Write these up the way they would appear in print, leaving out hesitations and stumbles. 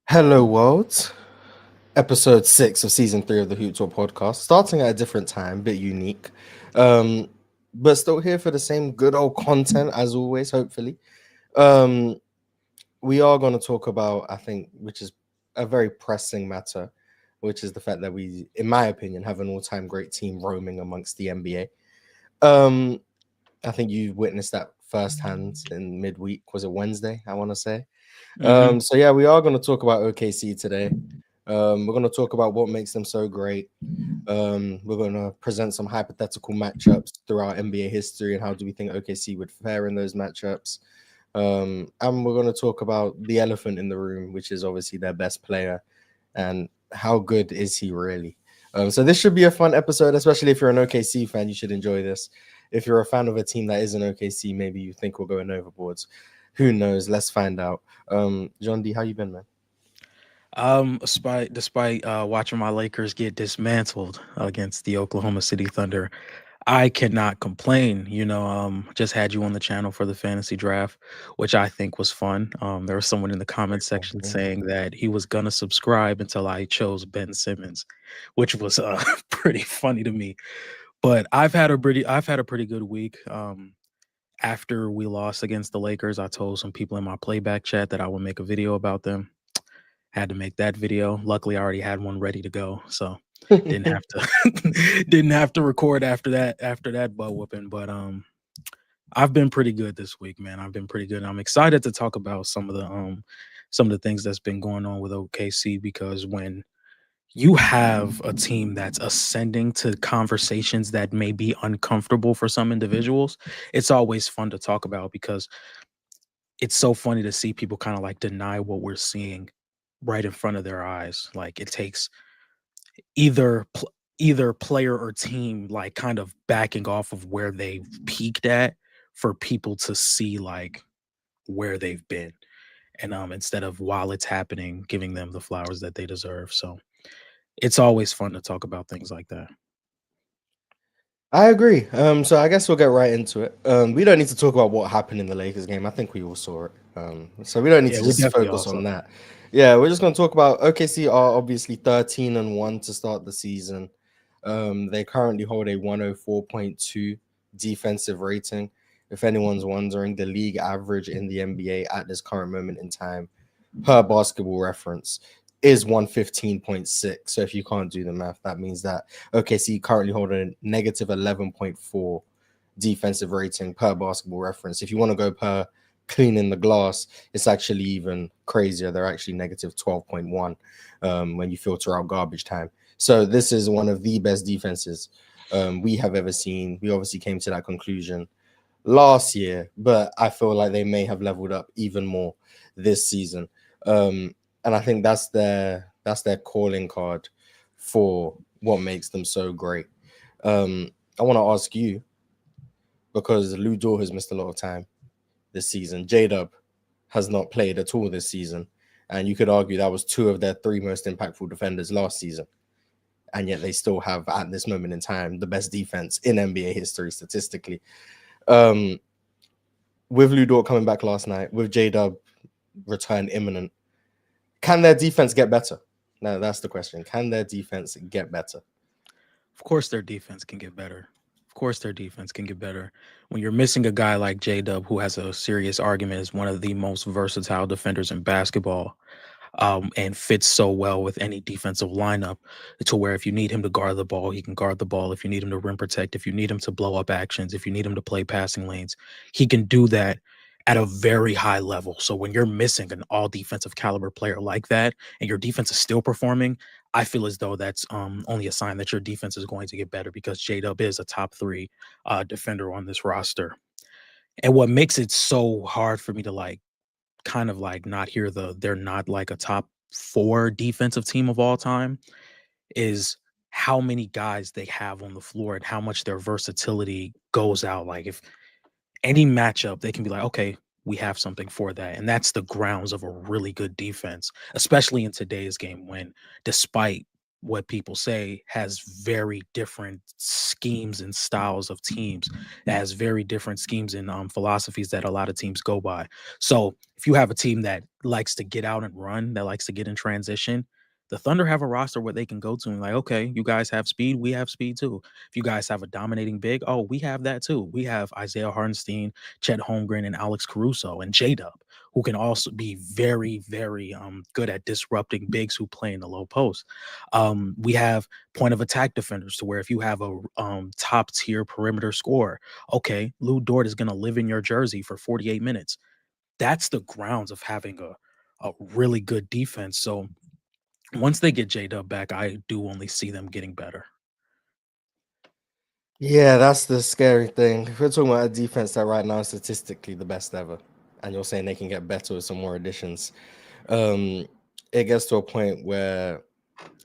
Hello, world. Episode 6 of season 3 of the HoopTalk podcast. Starting at a different time, bit unique, um, but still here for the same good old content as always. Hopefully, um, we are going to talk about, I think, which is a very pressing matter, which is the fact that we, in my opinion, have an all-time great team roaming amongst the NBA. Um, I think you witnessed that firsthand in midweek. Was it Wednesday? I want to say. hmm So yeah, we are going to talk about OKC today. We're going to talk about what makes them so great. We're going to present some hypothetical matchups throughout NBA history and how do we think OKC would fare in those matchups. And we're going to talk about the elephant in the room, which is obviously their best player and how good is he really. So this should be a fun episode, especially if you're an OKC fan. You should enjoy this. If you're a fan of a team that isn't OKC, maybe you think we're going overboards. Who knows? Let's find out. John D, how you been, man? Despite watching my Lakers get dismantled against the Oklahoma City Thunder, I cannot complain. Just had you on the channel for the fantasy draft, which I think was fun. There was someone in the comment Grateful, section yeah. saying that he was gonna subscribe until I chose Ben Simmons, which was pretty funny to me. But I've had a pretty good week. After we lost against the Lakers, I told some people in my playback chat that I would make a video about them. Had to make that video. Luckily, I already had one ready to go, so didn't have to didn't have to record after that butt whooping. But I've been pretty good this week, man. I've been pretty good. I'm excited to talk about some of the things that's been going on with OKC because when you have a team that's ascending to conversations that may be uncomfortable for some individuals, it's always fun to talk about because it's so funny to see people kind of like deny what we're seeing right in front of their eyes. Like it takes either player or team like kind of backing off of where they've peaked at for people to see like where they've been, and instead of while it's happening giving them the flowers that they deserve. So it's always fun to talk about things like that. I agree. So I guess we'll get right into it. We don't need to talk about what happened in the Lakers game. I think we all saw it. So we don't need Yeah, to we just definitely focus also. on that. Yeah, we're just going to talk about OKC are obviously 13-1 to start the season. They currently hold a 104.2 defensive rating. If anyone's wondering, the league average in the NBA at this current moment in time, per basketball reference, is 115.6. So if you can't do the math, that means that OKC currently hold a negative 11.4 defensive rating per basketball reference. If you want to go per cleaning the glass, it's actually even crazier. They're actually negative 12.1 when you filter out garbage time. So this is one of the best defenses we have ever seen. We obviously came to that conclusion last year, but I feel like they may have leveled up even more this season. And I think that's their calling card for what makes them so great. I want to ask you because Lou Dort has missed a lot of time this season. J Dub has not played at all this season, and you could argue that was two of their three most impactful defenders last season, and yet they still have at this moment in time the best defense in NBA history statistically. Um, with Lou Dort coming back last night, with J Dub return imminent, can their defense get better? No, that's the question. Can their defense get better? Of course, their defense can get better. Of course, their defense can get better. When you're missing a guy like J Dub, who has a serious argument as one of the most versatile defenders in basketball, and fits so well with any defensive lineup to where if you need him to guard the ball, he can guard the ball. If you need him to rim protect, if you need him to blow up actions, if you need him to play passing lanes, he can do that at a very high level. So when you're missing an all defensive caliber player like that and your defense is still performing, I feel as though that's only a sign that your defense is going to get better because J Dub is a top three defender on this roster. And what makes it so hard for me to like kind of like not hear they're not like a top four defensive team of all time is how many guys they have on the floor and how much their versatility goes out. Like if any matchup, they can be like, okay, we have something for that. And that's the grounds of a really good defense, especially in today's game when despite what people say has very different schemes and styles of teams. It has very different schemes and philosophies that a lot of teams go by. So if you have a team that likes to get out and run, that likes to get in transition, the Thunder have a roster where they can go to and like, okay, you guys have speed, we have speed too. If you guys have a dominating big, oh, we have that too. We have Isaiah Hartenstein, Chet Holmgren, and Alex Caruso and J-Dub, who can also be very, very good at disrupting bigs who play in the low post. We have point of attack defenders to where if you have a top tier perimeter scorer, okay, Lou Dort is going to live in your jersey for 48 minutes. That's the grounds of having a really good defense. So once they get J-Dub back, I do only see them getting better. Yeah, that's the scary thing. If we're talking about a defense that right now is statistically the best ever, and you're saying they can get better with some more additions, it gets to a point where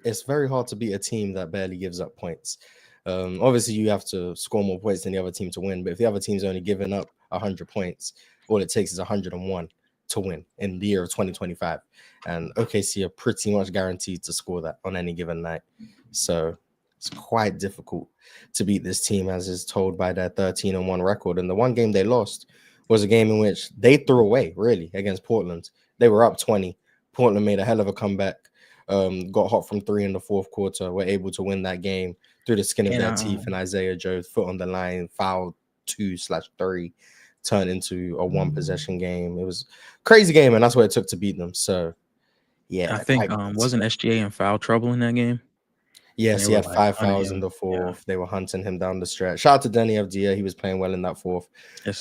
it's very hard to beat a team that barely gives up points. Obviously, you have to score more points than the other team to win, but if the other team's only giving up 100 points, all it takes is 101 to win in the year of 2025. And OKC are pretty much guaranteed to score that on any given night. So it's quite difficult to beat this team, as is told by their 13-1 record. And the one game they lost was a game in which they threw away, really, against Portland. They were up 20. Portland made a hell of a comeback. Got hot from 3 in the fourth quarter, were able to win that game through the skin of their teeth, and Isaiah Joe, foot on the line, foul 2/3, turned into a 1-possession game. It was a crazy game, and that's what it took to beat them. So, yeah. I think wasn't SGA in foul trouble in that game? Yes, he had 5 fouls in the fourth. Yeah. They were hunting him down the stretch. Shout out to Denny Avdia. He was playing well in that fourth. Yes,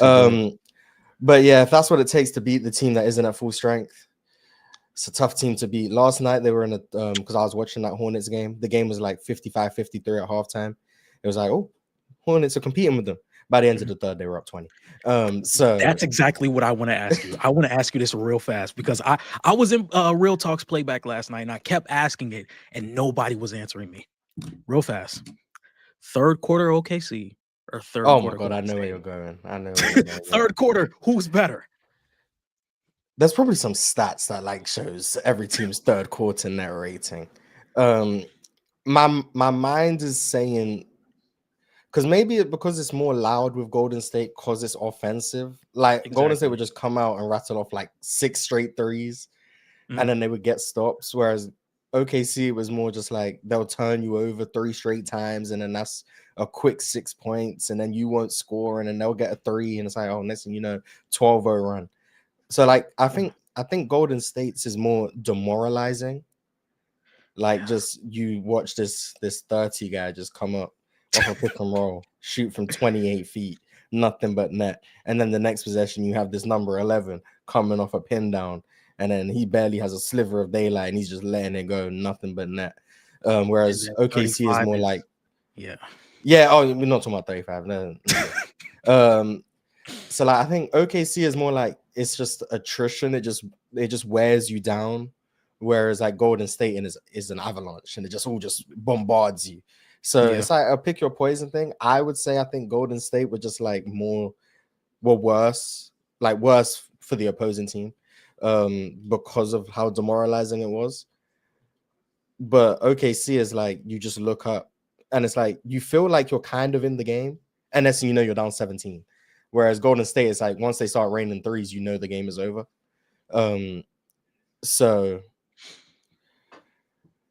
but yeah, if that's what it takes to beat the team that isn't at full strength, it's a tough team to beat. Last night, they were in a because I was watching that Hornets game. The game was like 55-53 at halftime. It was like, oh, Hornets are competing with them. By the end of the third, they were up 20. So that's exactly what I want to ask you. I want to ask you this real fast because I was in Real Talk's playback last night and I kept asking it and nobody was answering me. Real fast. Third quarter OKC or third quarter? Oh my God, I know where you're going. I know where you're going. Third quarter, who's better? There's probably some stats that like shows every team's third quarter net rating. My mind is saying, because it's more loud with Golden State because it's offensive. Like exactly. Golden State would just come out and rattle off like 6 straight threes, and then they would get stops. Whereas OKC was more just like they'll turn you over 3 straight times, and then that's a quick 6 points, and then you won't score, and then they'll get a 3, and it's like, oh, next thing you know, 12-0 run. So like I think Golden State's is more demoralizing. Like just you watch this 30 guy just come up off a pick and roll, shoot from 28 feet, nothing but net. And then the next possession, you have this number 11 coming off a pin down, and then he barely has a sliver of daylight, and he's just letting it go, nothing but net. Whereas OKC is more like, yeah. Oh, we're not talking about 35. No. So like I think OKC is more like it's just attrition. It just wears you down. Whereas like Golden State is an avalanche, and it just all just bombards you. So it's like a pick your poison thing. I would say I think Golden State were just like worse for the opposing team because of how demoralizing it was. But OKC is like you just look up and it's like you feel like you're kind of in the game, and next thing you know you're down 17. Whereas Golden State is like once they start raining threes, you know the game is over. So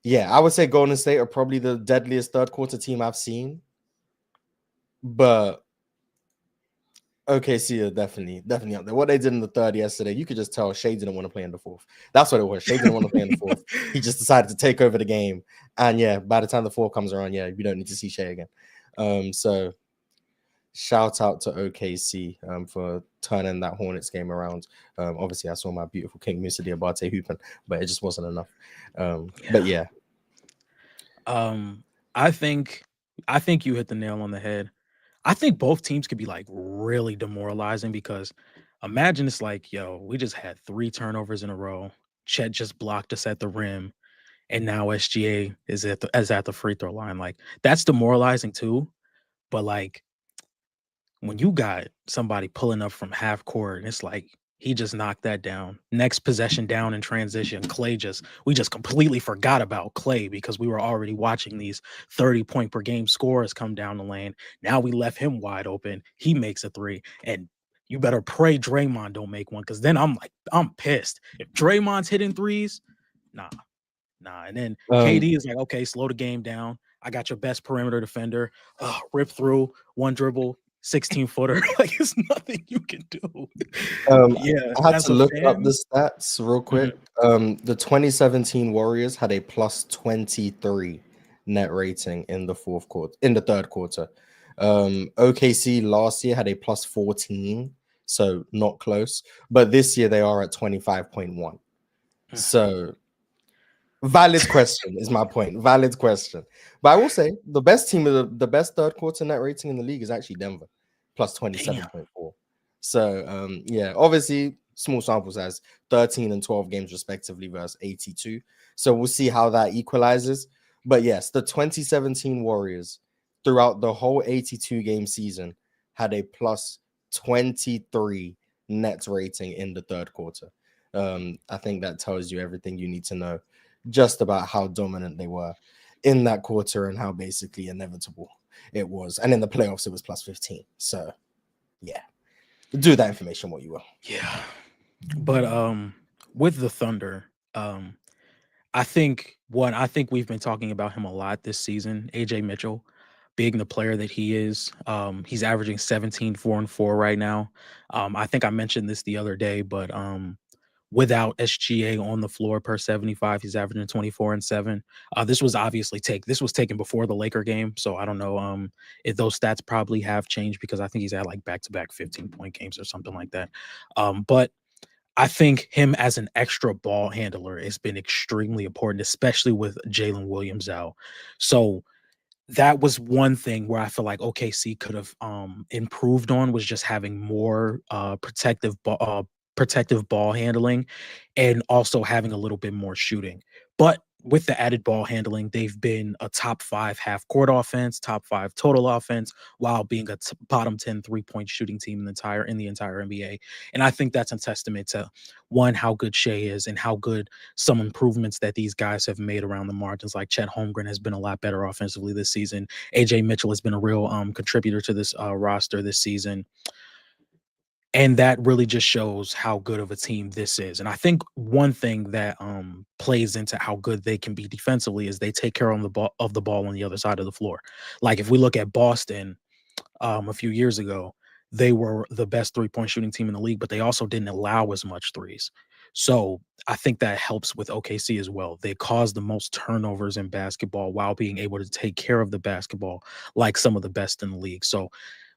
yeah, I would say Golden State are probably the deadliest third quarter team I've seen. But OKC are definitely up there. What they did in the third yesterday, you could just tell Shai didn't want to play in the fourth. That's what it was. Shai didn't want to play in the fourth. He just decided to take over the game. And yeah, by the time the fourth comes around, we don't need to see Shai again. So shout out to OKC for turning that Hornets game around. Obviously, I saw my beautiful King Musa Diabate hooping, but it just wasn't enough. But yeah. I think you hit the nail on the head. I think both teams could be like really demoralizing because imagine it's like, yo, we just had 3 turnovers in a row. Chet just blocked us at the rim, and now SGA is at the free throw line. Like that's demoralizing too. But like when you got somebody pulling up from half court and it's like He just knocked that down. Next possession down in transition, we just completely forgot about Clay because we were already watching these 30-point per game scorers come down the lane. Now we left him wide open. He makes a three. And you better pray Draymond don't make one, because then I'm pissed. If Draymond's hitting threes, nah. And then KD is like, okay, slow the game down. I got your best perimeter defender. Rip through, one dribble, 16-footer. Like, it's nothing you can do. Yeah, I had as to a look up fan, the stats real quick. The 2017 Warriors had a plus 23 net rating in the third quarter. OKC last year had a plus 14, so not close. But this year they are at 25.1. So valid question is my point. Valid question. But I will say the best team of the best third quarter net rating in the league is actually Denver, plus 27.4. So yeah, obviously small sample size, 13 and 12 games respectively versus 82. So we'll see how that equalizes. But yes, the 2017 Warriors throughout the whole 82 game season had a plus 23 net rating in the third quarter. I think that tells you everything you need to know just about how dominant they were in that quarter and how basically inevitable it was. And in the playoffs, it was plus 15. So yeah, do that information what you will. Yeah. But with the Thunder, I think we've been talking about him a lot this season. AJ Mitchell, being the player that he is, he's averaging 17, 4 and 4 right now. I think I mentioned this the other day, but without SGA on the floor per 75, he's averaging 24 and 7. This was taken before the Laker game, so I don't know if those stats probably have changed, because I think he's had like back-to-back 15-point games or something like that. But I think him as an extra ball handler has been extremely important, especially with Jalen Williams out. So that was one thing where I feel like OKC could have improved on, was just having more protective ball handling, and also having a little bit more shooting. But with the added ball handling, they've been a top 5 half court offense, top 5 total offense, while being a bottom 10 3-point shooting team in the entire NBA. And I think that's a testament to, one, how good Shai is, and how good some improvements that these guys have made around the margins. Like Chet Holmgren has been a lot better offensively this season. AJ Mitchell has been a real contributor to this roster this season. And that really just shows how good of a team this is. And I think one thing that plays into how good they can be defensively is they take care of the ball on the other side of the floor. Like if we look at Boston a few years ago, they were the best 3-point shooting team in the league, but they also didn't allow as much threes. So I think that helps with OKC as well. They cause the most turnovers in basketball while being able to take care of the basketball like some of the best in the league. So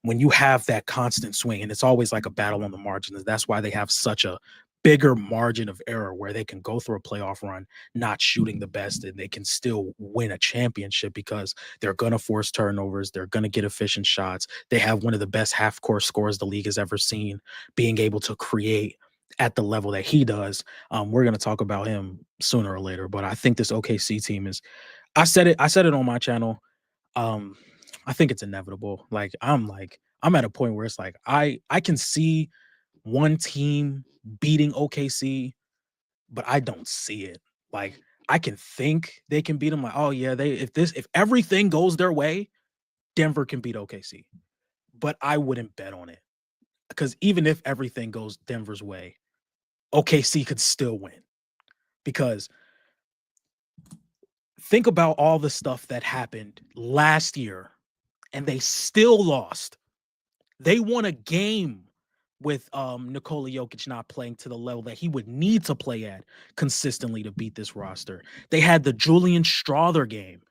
when you have that constant swing, and it's always like a battle on the margins, that's why they have such a bigger margin of error, where they can go through a playoff run not shooting the best, and they can still win a championship because they're going to force turnovers. They're going to get efficient shots. They have one of the best half-court scorers the league has ever seen, being able to create at the level that he does. We're going to talk about him sooner or later, but I think this OKC team is, I said it on my channel. I think it's inevitable. I'm at a point where it's like I can see one team beating OKC, but I don't see it. Like, I can think they can beat them. Like, oh yeah, if everything goes their way, Denver can beat OKC. But I wouldn't bet on it, because even if everything goes Denver's way, OKC could still win. Because think about all the stuff that happened last year, and they still lost. They won a game with Nikola Jokic not playing to the level that he would need to play at consistently to beat this roster. They had the Julian Strawther game.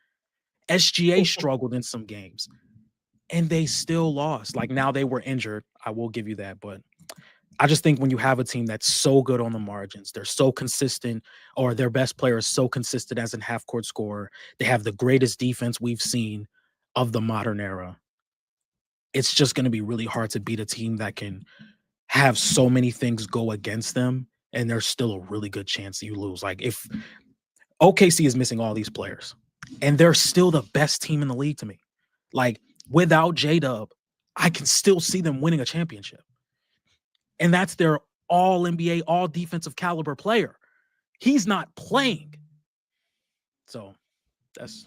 SGA struggled in some games, and they still lost. Like, now they were injured, I will give you that, but I just think when you have a team that's so good on the margins, they're so consistent, or their best player is so consistent as a half-court scorer, they have the greatest defense we've seen of the modern era. It's just going to be really hard to beat a team that can have so many things go against them, and there's still a really good chance you lose. Like, if OKC is missing all these players, and they're still the best team in the league to me. Like, without J-Dub, I can still see them winning a championship. And that's their all NBA, all defensive caliber player. He's not playing. So that's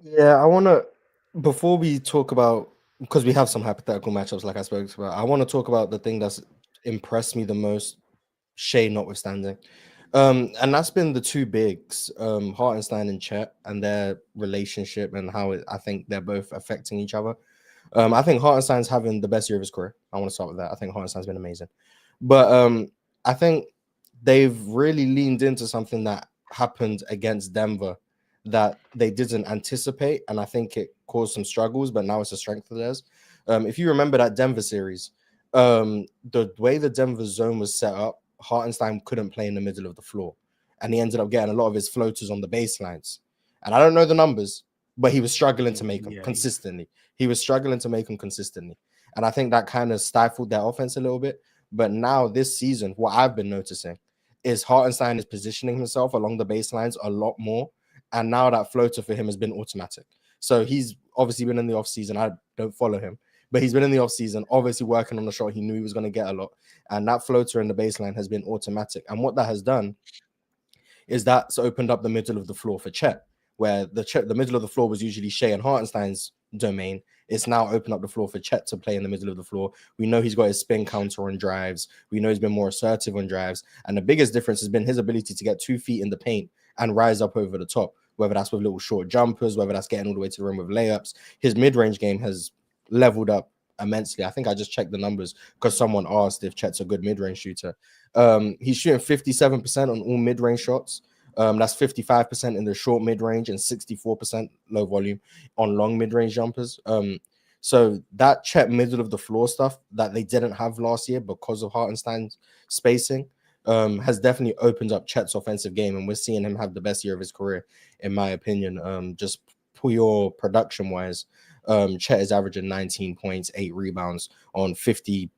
Yeah, I want to, before we talk about, because we have some hypothetical matchups like I spoke about, I want to talk about the thing that's impressed me the most, Shea notwithstanding. And that's been the two bigs, Hartenstein and Chet, and their relationship and how I think they're both affecting each other. I think Hartenstein's having the best year of his career. I want to start with that. I think Hartenstein's been amazing. But I think they've really leaned into something that happened against Denver that they didn't anticipate, and I think it caused some struggles, but now it's a strength of theirs. If you remember that Denver series, the way the Denver zone was set up, Hartenstein couldn't play in the middle of the floor, and he ended up getting a lot of his floaters on the baselines. And I don't know the numbers, but he was struggling to make them yeah. consistently. He was struggling to make them consistently, and I think that kind of stifled their offense a little bit. But now this season, what I've been noticing is Hartenstein is positioning himself along the baselines a lot more. And now that floater for him has been automatic. So he's obviously been in the offseason. I don't follow him, but he's been in the offseason, obviously working on the shot. He knew he was going to get a lot. And that floater in the baseline has been automatic. And what that has done is that's opened up the middle of the floor for Chet, where the middle of the floor was usually Shea and Hartenstein's domain. It's now opened up the floor for Chet to play in the middle of the floor. We know he's got his spin counter on drives. We know he's been more assertive on drives. And the biggest difference has been his ability to get 2 feet in the paint and rise up over the top, whether that's with little short jumpers, whether that's getting all the way to the rim with layups. His mid-range game has leveled up immensely. I think I just checked the numbers because someone asked if Chet's a good mid-range shooter. He's shooting 57% on all mid-range shots. That's 55% in the short mid-range and 64% low volume on long mid-range jumpers. So that Chet middle of the floor stuff that they didn't have last year because of Hartenstein's spacing has definitely opened up Chet's offensive game, and we're seeing him have the best year of his career, in my opinion. Just pure production-wise, Chet is averaging 19 points, 8 rebounds on 58%,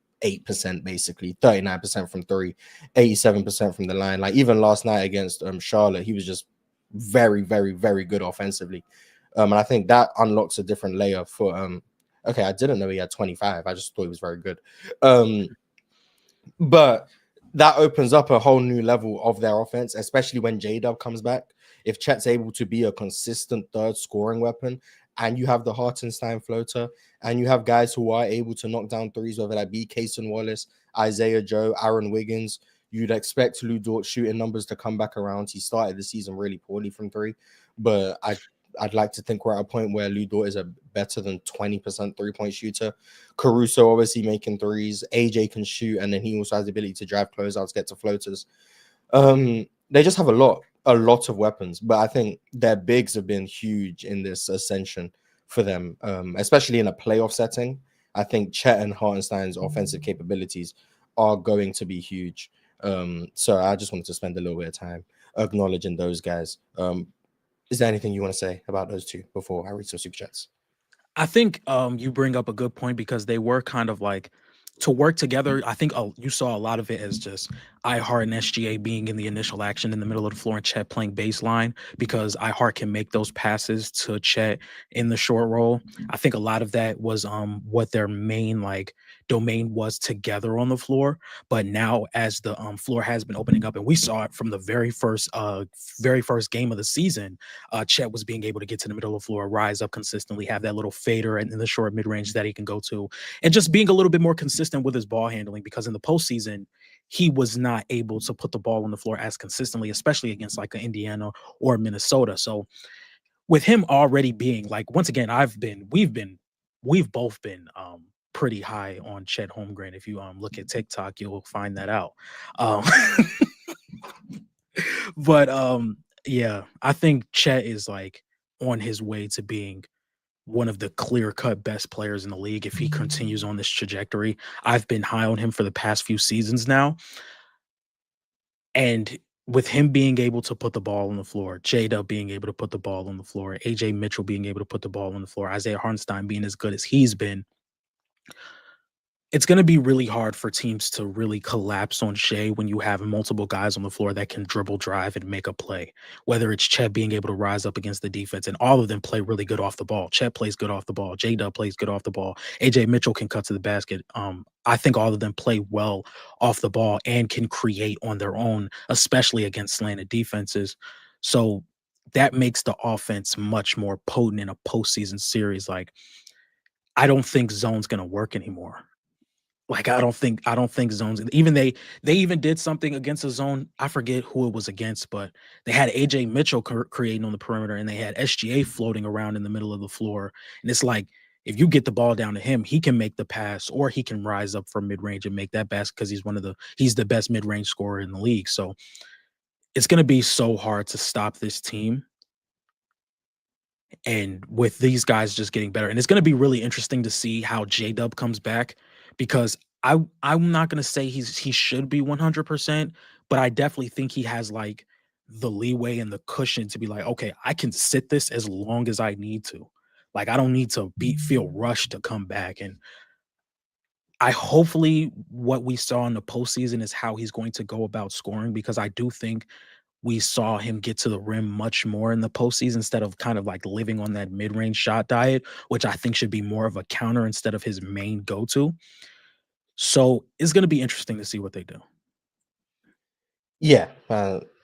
basically 39% from three, 87% from the line. Like even last night against Charlotte, he was just very, very, very good offensively. And I think that unlocks a different layer for okay, I didn't know he had 25. I just thought he was very good. But that opens up a whole new level of their offense, especially when J-Dub comes back. If Chet's able to be a consistent third scoring weapon, and you have the Hartenstein floater, and you have guys who are able to knock down threes, whether that be Cason Wallace, Isaiah Joe, Aaron Wiggins, you'd expect Lou Dort's shooting numbers to come back around. He started the season really poorly from three, but I'd like to think we're at a point where Lou Dort is a better than 20% three-point shooter. Caruso obviously making threes. AJ can shoot, and then he also has the ability to drive closeouts, get to floaters. They just have a lot of weapons, but I think their bigs have been huge in this ascension for them, especially in a playoff setting. I think Chet and Hartenstein's offensive capabilities are going to be huge. So I just wanted to spend a little bit of time acknowledging those guys. Is there anything you want to say about those two before I read some super chats? I think you bring up a good point because they were kind of like to work together. I think you saw a lot of it as just iHeart and SGA being in the initial action in the middle of the floor and Chet playing baseline because iHeart can make those passes to Chet in the short roll. I think a lot of that was what their main like domain was together on the floor. But now as the floor has been opening up, and we saw it from the very first game of the season, Chet was being able to get to the middle of the floor, rise up consistently, have that little fader and in the short mid range that he can go to, and just being a little bit more consistent with his ball handling because in the postseason, he was not able to put the ball on the floor as consistently, especially against like Indiana or Minnesota. So with him already being like, once again, we've both been pretty high on Chet Holmgren. If you look at TikTok, you'll find that out. Um, but yeah, I think Chet is like on his way to being one of the clear-cut best players in the league if he continues on this trajectory. I've been high on him for the past few seasons now. And with him being able to put the ball on the floor, J-Dub being able to put the ball on the floor, AJ Mitchell being able to put the ball on the floor, Isaiah Hartenstein being as good as he's been, it's going to be really hard for teams to really collapse on Shea when you have multiple guys on the floor that can dribble, drive, and make a play. Whether it's Chet being able to rise up against the defense, and all of them play really good off the ball. Chet plays good off the ball. J-Dub plays good off the ball. AJ Mitchell can cut to the basket. I think all of them play well off the ball and can create on their own, especially against slanted defenses. So that makes the offense much more potent in a postseason series. Like, I don't think zone's going to work anymore. Like, I don't think zones, even they even did something against a zone. I forget who it was against, but they had AJ Mitchell creating on the perimeter and they had SGA floating around in the middle of the floor. And it's like, if you get the ball down to him, he can make the pass or he can rise up from mid-range and make that basket because he's the best mid-range scorer in the league. So it's going to be so hard to stop this team, and with these guys just getting better. And it's going to be really interesting to see how J-Dub comes back, because I'm not going to say he should be 100%, but I definitely think he has like the leeway and the cushion to be like, okay, I can sit this as long as I need to. Like, I don't need to feel rushed to come back. And I hopefully what we saw in the postseason is how he's going to go about scoring, because I do think we saw him get to the rim much more in the postseason instead of kind of like living on that mid-range shot diet, which I think should be more of a counter instead of his main go-to. So it's going to be interesting to see what they do. Yeah,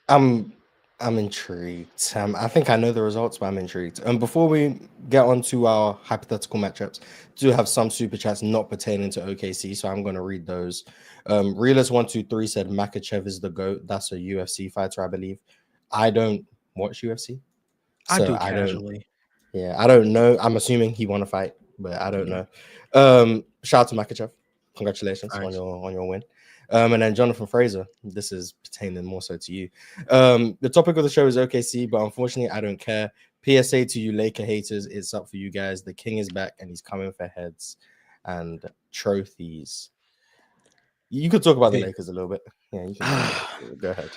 I'm intrigued. I think I know the results, but I'm intrigued. And before we get on to our hypothetical matchups, do have some super chats not pertaining to OKC, so I'm going to read those. Realist123 said Makachev is the GOAT. That's a UFC fighter, I believe. I don't watch UFC, I so do I don't. casually. Yeah, I don't know. I'm assuming he won a fight, but I don't Yeah, know. Shout out to Makachev. Congratulations on facts. your win. And then Jonathan Fraser, this is pertaining more so to you. The topic of the show is OKC, but unfortunately, I don't care. PSA to you, Laker haters, it's up for you guys. The king is back and he's coming for heads and trophies. You could talk about the Lakers a little bit. Yeah, you can talk about the Lakers. Go ahead.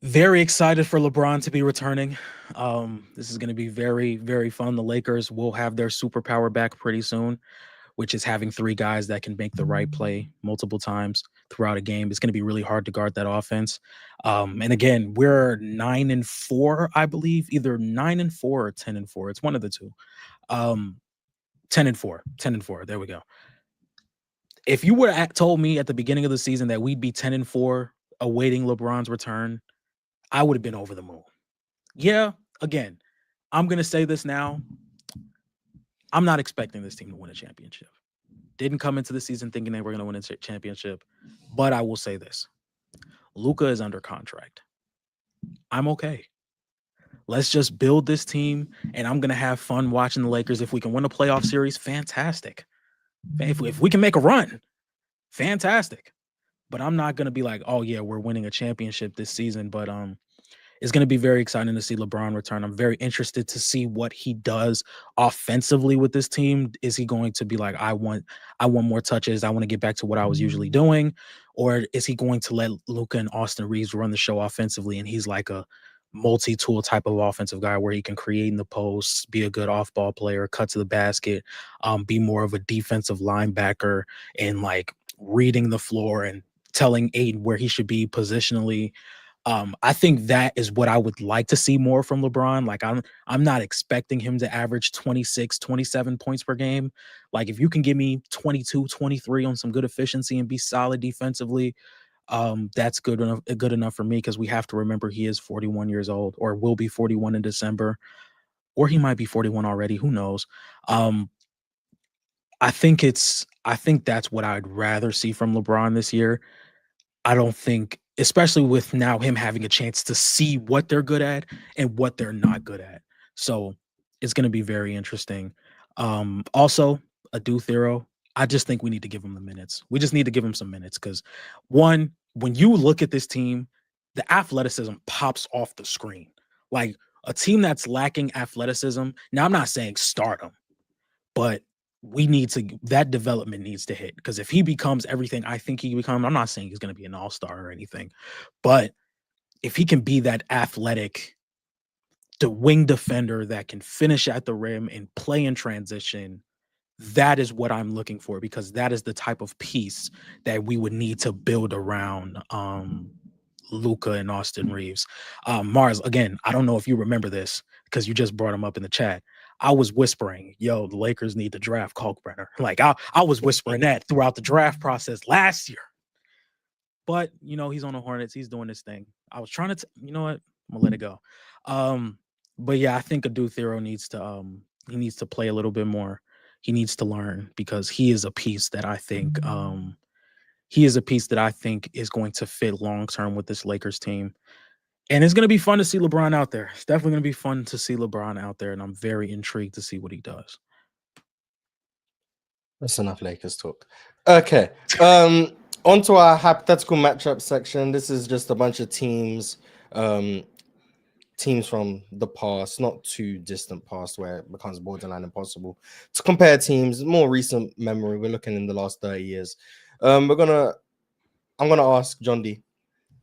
Very excited for LeBron to be returning. This is going to be very, very fun. The Lakers will have their superpower back pretty soon, which is having three guys that can make the right play multiple times throughout a game. It's going to be really hard to guard that offense. And again, we're 9-4, I believe, either 9-4 or 10-4. It's one of the two. 10-4, 10-4. There we go. If you would have told me at the beginning of the season that we'd be 10-4 awaiting LeBron's return, I would have been over the moon. Yeah, again, I'm going to say this now. I'm not expecting this team to win a championship. Didn't come into the season thinking they were going to win a championship. But I will say this. Luka is under contract. I'm okay. Let's just build this team, and I'm going to have fun watching the Lakers. If we can win a playoff series, fantastic. If we can make a run, fantastic. But I'm not going to be like, oh, yeah, we're winning a championship this season. But it's going to be very exciting to see LeBron return. I'm very interested to see what he does offensively with this team. Is he going to be like, I want more touches, I want to get back to what I was usually doing? Or is he going to let Luka and Austin Reeves run the show offensively, and he's like a multi-tool type of offensive guy where he can create in the post, be a good off-ball player, cut to the basket, be more of a defensive linebacker, and like reading the floor and telling Aiden where he should be positionally. I think that is what I would like to see more from LeBron. Like, I'm not expecting him to average 26, 27 points per game. Like, if you can give me 22, 23 on some good efficiency and be solid defensively, that's good enough for me, because we have to remember he is 41 years old, or will be 41 in December, or he might be 41 already. Who knows? Um, I think that's what I'd rather see from LeBron this year. I don't think, especially with now him having a chance to see what they're good at and what they're not good at. So it's going to be very interesting. Also, a do Thero, I just think we need to give him the minutes. We just need to give him some minutes, because one, when you look at this team, the athleticism pops off the screen. Like, a team that's lacking athleticism. Now, I'm not saying start him, but that development needs to hit, because if he becomes everything I think he becomes, I'm not saying he's going to be an all-star or anything, but if he can be that athletic, the wing defender that can finish at the rim and play in transition, That is what I'm looking for, because that is the type of piece that we would need to build around Luca and Austin Reeves. Mars, again, I don't know if you remember this because you just brought him up in the chat. I was whispering, yo, the Lakers need to draft Kalkbrenner. Like I was whispering that throughout the draft process last year. But he's on the Hornets. He's doing this thing. I was trying to, you know what? I'm gonna let it go. But yeah, I think Adu Thero needs to he needs to play a little bit more. He needs to learn, because he is a piece that I think is going to fit long term with this Lakers team. And it's gonna be fun to see LeBron out there. It's definitely gonna be fun to see LeBron out there, and I'm very intrigued to see what he does. That's enough Lakers talk. Okay. On to our hypothetical matchup section. This is just a bunch of teams from the past, not too distant past, where it becomes borderline impossible to compare teams. More recent memory. We're looking in the last 30 years. I'm gonna ask John D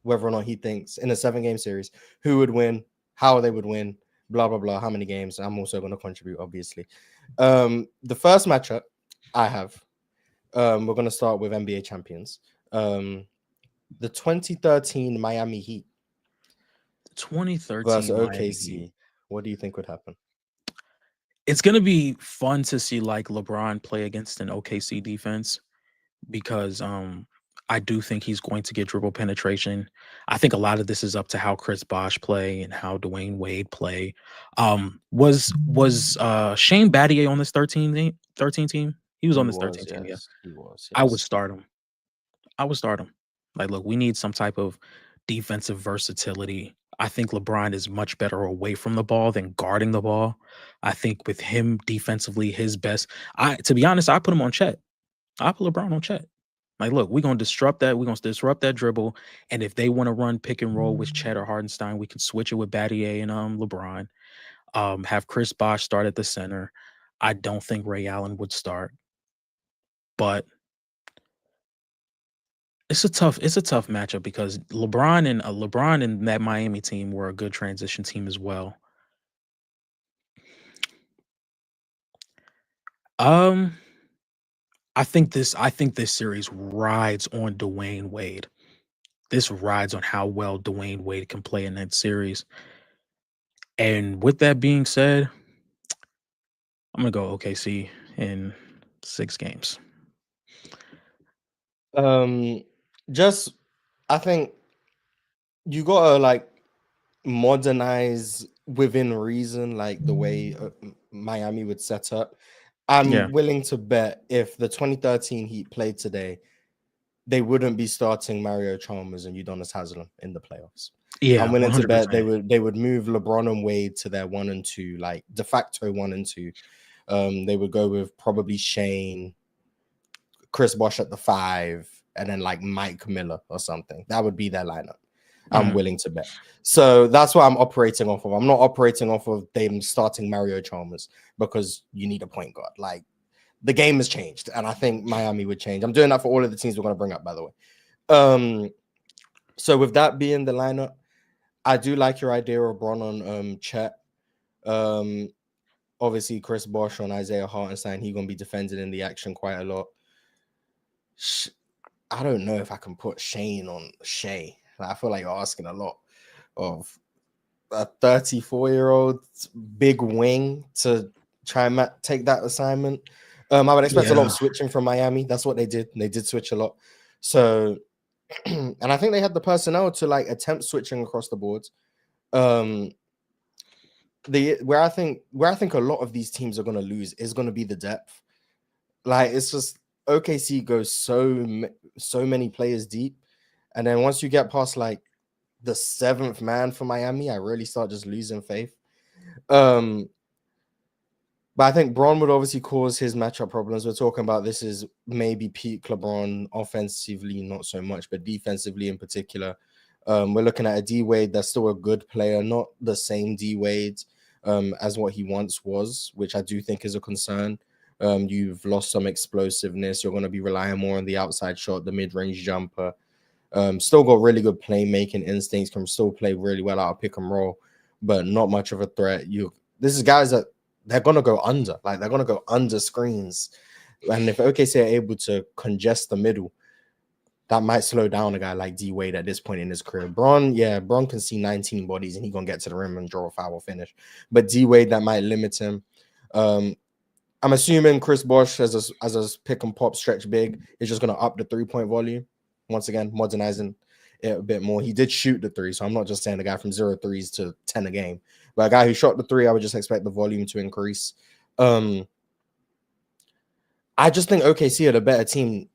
whether or not he thinks in a 7-game series who would win, how they would win, blah blah blah, how many games. I'm also going to contribute, obviously. The first matchup I have, we're going to start with NBA champions. The 2013 Miami Heat 2013 versus Miami OKC. Heat. What do you think would happen? It's gonna be fun to see like LeBron play against an OKC defense, because I do think he's going to get dribble penetration. I think a lot of this is up to how Chris Bosh play and how Dwayne Wade play. Was Shane Battier on this 13 team? He was on He this was, 13 team, yeah. yes. He was, I would yes. start him. I would start him. Like, look, we need some type of defensive versatility. I think LeBron is much better away from the ball than guarding the ball. I think with him defensively, his best. To be honest, I put him on Chet. I put LeBron on Chet. Like, look, we're gonna disrupt that. We're gonna disrupt that dribble. And if they want to run pick and roll with Chet or Hardenstein, we can switch it with Battier and LeBron. Have Chris Bosh start at the center. I don't think Ray Allen would start, but it's a tough matchup, because LeBron and that Miami team were a good transition team as well. I think this series rides on Dwayne Wade. This rides on how well Dwayne Wade can play in that series. And with that being said, I'm gonna go OKC in 6 games. Just I think you gotta like modernize within reason, like the way Miami would set up. I'm willing to bet if the 2013 Heat played today, they wouldn't be starting Mario Chalmers and Udonis Haslem in the playoffs. Yeah, I'm willing 100%. to bet they would move LeBron and Wade to their 1 and 2, like de facto 1 and 2. They would go with probably Shane, Chris Bosh at the 5, and then like Mike Miller or something. That would be their lineup. I'm willing to bet. So that's what I'm operating off of. I'm not operating off of them starting Mario Chalmers, because you need a point guard. Like, the game has changed, and I think Miami would change. I'm doing that for all of the teams we're going to bring up, by the way. So with that being the lineup, I do like your idea of Bron on Chet. Obviously, Chris Bosh on Isaiah Hartenstein. He's going to be defended in the action quite a lot. I don't know if I can put Shane on Shai. I feel like you're asking a lot of a 34-year-old big wing to try and take that assignment. I would expect a lot of switching from Miami. That's what they did. They did switch a lot. So, and I think they had the personnel to like attempt switching across the boards. Where I think a lot of these teams are going to lose is going to be the depth. Like, it's just OKC goes so many players deep, and then once you get past like the 7th man for Miami, I really start just losing faith. But I think Bron would obviously cause his matchup problems. We're talking about this is maybe peak LeBron offensively, not so much, but defensively in particular. We're looking at a D Wade that's still a good player, not the same D Wade as what he once was, which I do think is a concern. You've lost some explosiveness. You're going to be relying more on the outside shot, the mid-range jumper. Still got really good playmaking instincts, can still play really well out of pick and roll, but not much of a threat. This is guys that they're gonna go under. Like they're gonna go under screens. And if OKC are able to congest the middle, that might slow down a guy like D Wade at this point in his career. Bron can see 19 bodies and he's gonna get to the rim and draw a foul finish. But D Wade, that might limit him. I'm assuming Chris Bosh as a pick and pop stretch big is just gonna up the 3-point volume. Once again, modernizing it a bit more. He did shoot the three, so I'm not just saying the guy from 0 threes to 10 a game, but a guy who shot the three, I would just expect the volume to increase. I just think OKC are the better team,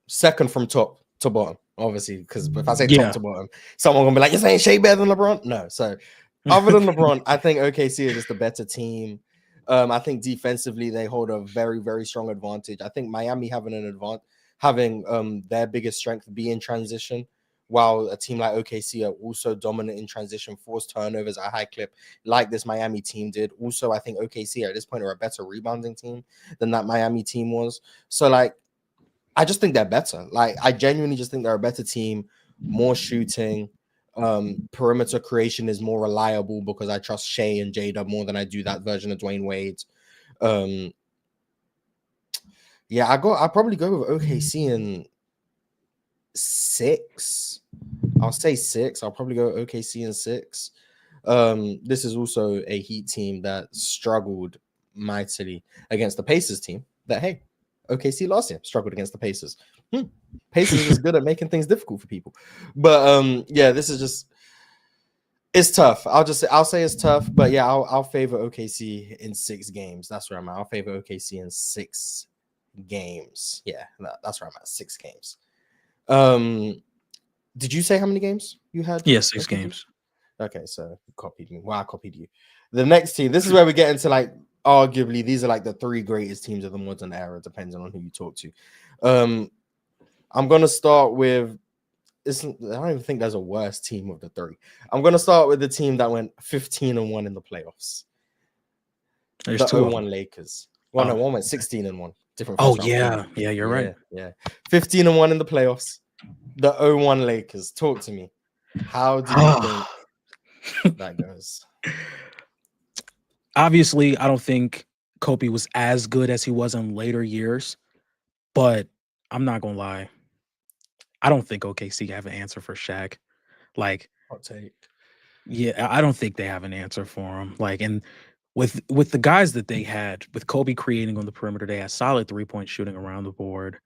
second from top to bottom, obviously, because if I say top to bottom, someone gonna be like, "You're saying Shai better than LeBron?" No. So other than LeBron, I think OKC is just a better team. I think defensively they hold a very, very strong advantage. I think Miami having an advantage, having their biggest strength be in transition, while a team like OKC are also dominant in transition, force turnovers at a high clip, like this Miami team did. Also, I think OKC at this point are a better rebounding team than that Miami team was. So, like, I just think they're better. Like, I genuinely just think they're a better team, more shooting. Perimeter creation is more reliable because I trust Shai and J-Dub more than I do that version of Dwayne Wade. I'll probably go with OKC in 6. I'll say 6. I'll probably go OKC in 6. This is also a Heat team that struggled mightily against the Pacers team. That, hey, OKC last year struggled against the Pacers. Pacers are just good at making things difficult for people. But this is just, it's tough. I'll say it's tough. But yeah, I'll favor OKC in 6 games. That's where I'm at. I'll favor OKC in 6 games. Yeah, that's where I'm at. 6 games. Did you say how many games you had? Yeah, 6 games. Okay, so you copied me. Well, I copied you. The next team, this is where we get into, like, arguably these are like the 3 greatest teams of the modern era, depending on who you talk to. I'm gonna start with this. I don't even think there's a worse team of the 3. I'm gonna start with the team that went 15-1 in the playoffs. There's the 2 01 Lakers. Well, no, one went 16-1. Different. Yeah, you're right. Yeah, 15-1 in the playoffs. The 01 Lakers. Talk to me. How do you think that goes? Obviously, I don't think Kobe was as good as he was in later years, but I'm not gonna lie. I don't think OKC have an answer for Shaq. Like, hot take. Yeah, I don't think they have an answer for him. Like, and with the guys that they had, with Kobe creating on the perimeter, they had solid 3-point shooting around the board.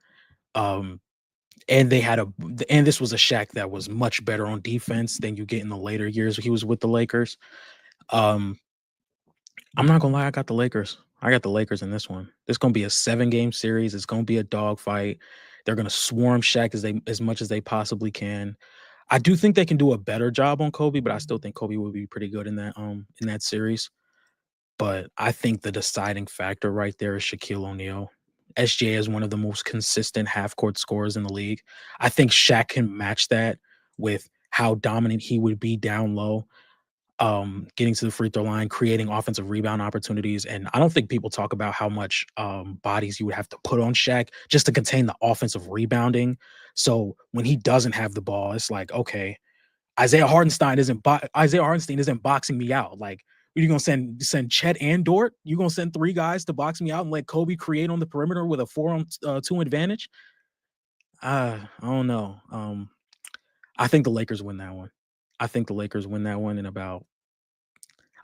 And they had and this was a Shaq that was much better on defense than you get in the later years he was with the Lakers. I'm not gonna lie, I got the Lakers. I got the Lakers in this one. It's gonna be a 7-game series. It's gonna be a dogfight. They're gonna swarm Shaq as much as they possibly can. I do think they can do a better job on Kobe, but I still think Kobe would be pretty good in that series. But I think the deciding factor right there is Shaquille O'Neal. SJ is one of the most consistent half-court scorers in the league. I think Shaq can match that with how dominant he would be down low, getting to the free throw line, creating offensive rebound opportunities. And I don't think people talk about how much bodies you would have to put on Shaq just to contain the offensive rebounding. So when he doesn't have the ball, it's like, okay, Isaiah Hartenstein isn't boxing me out. Like, are you gonna send Chet and Dort? You gonna send 3 guys to box me out and let Kobe create on the perimeter with a 4-on-2 advantage? I don't know. I think the Lakers win that one. In about.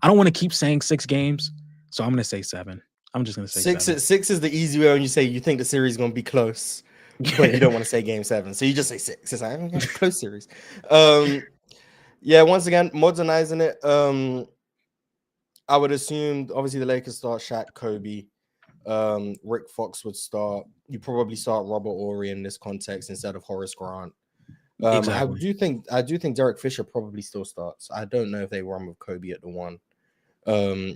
I don't want to keep saying 6 games, so I'm gonna say 7. I'm just gonna say 7. 6 is the easy way when you say you think the series is gonna be close, but you don't want to say game 7, so you just say 6. It's like close series. Once again, modernizing it. I would assume obviously the Lakers start Shaq, Kobe, Rick Fox would start. You probably start Robert Horry in this context instead of Horace Grant. Exactly. I do think Derek Fisher probably still starts. I don't know if they run with Kobe at the 1.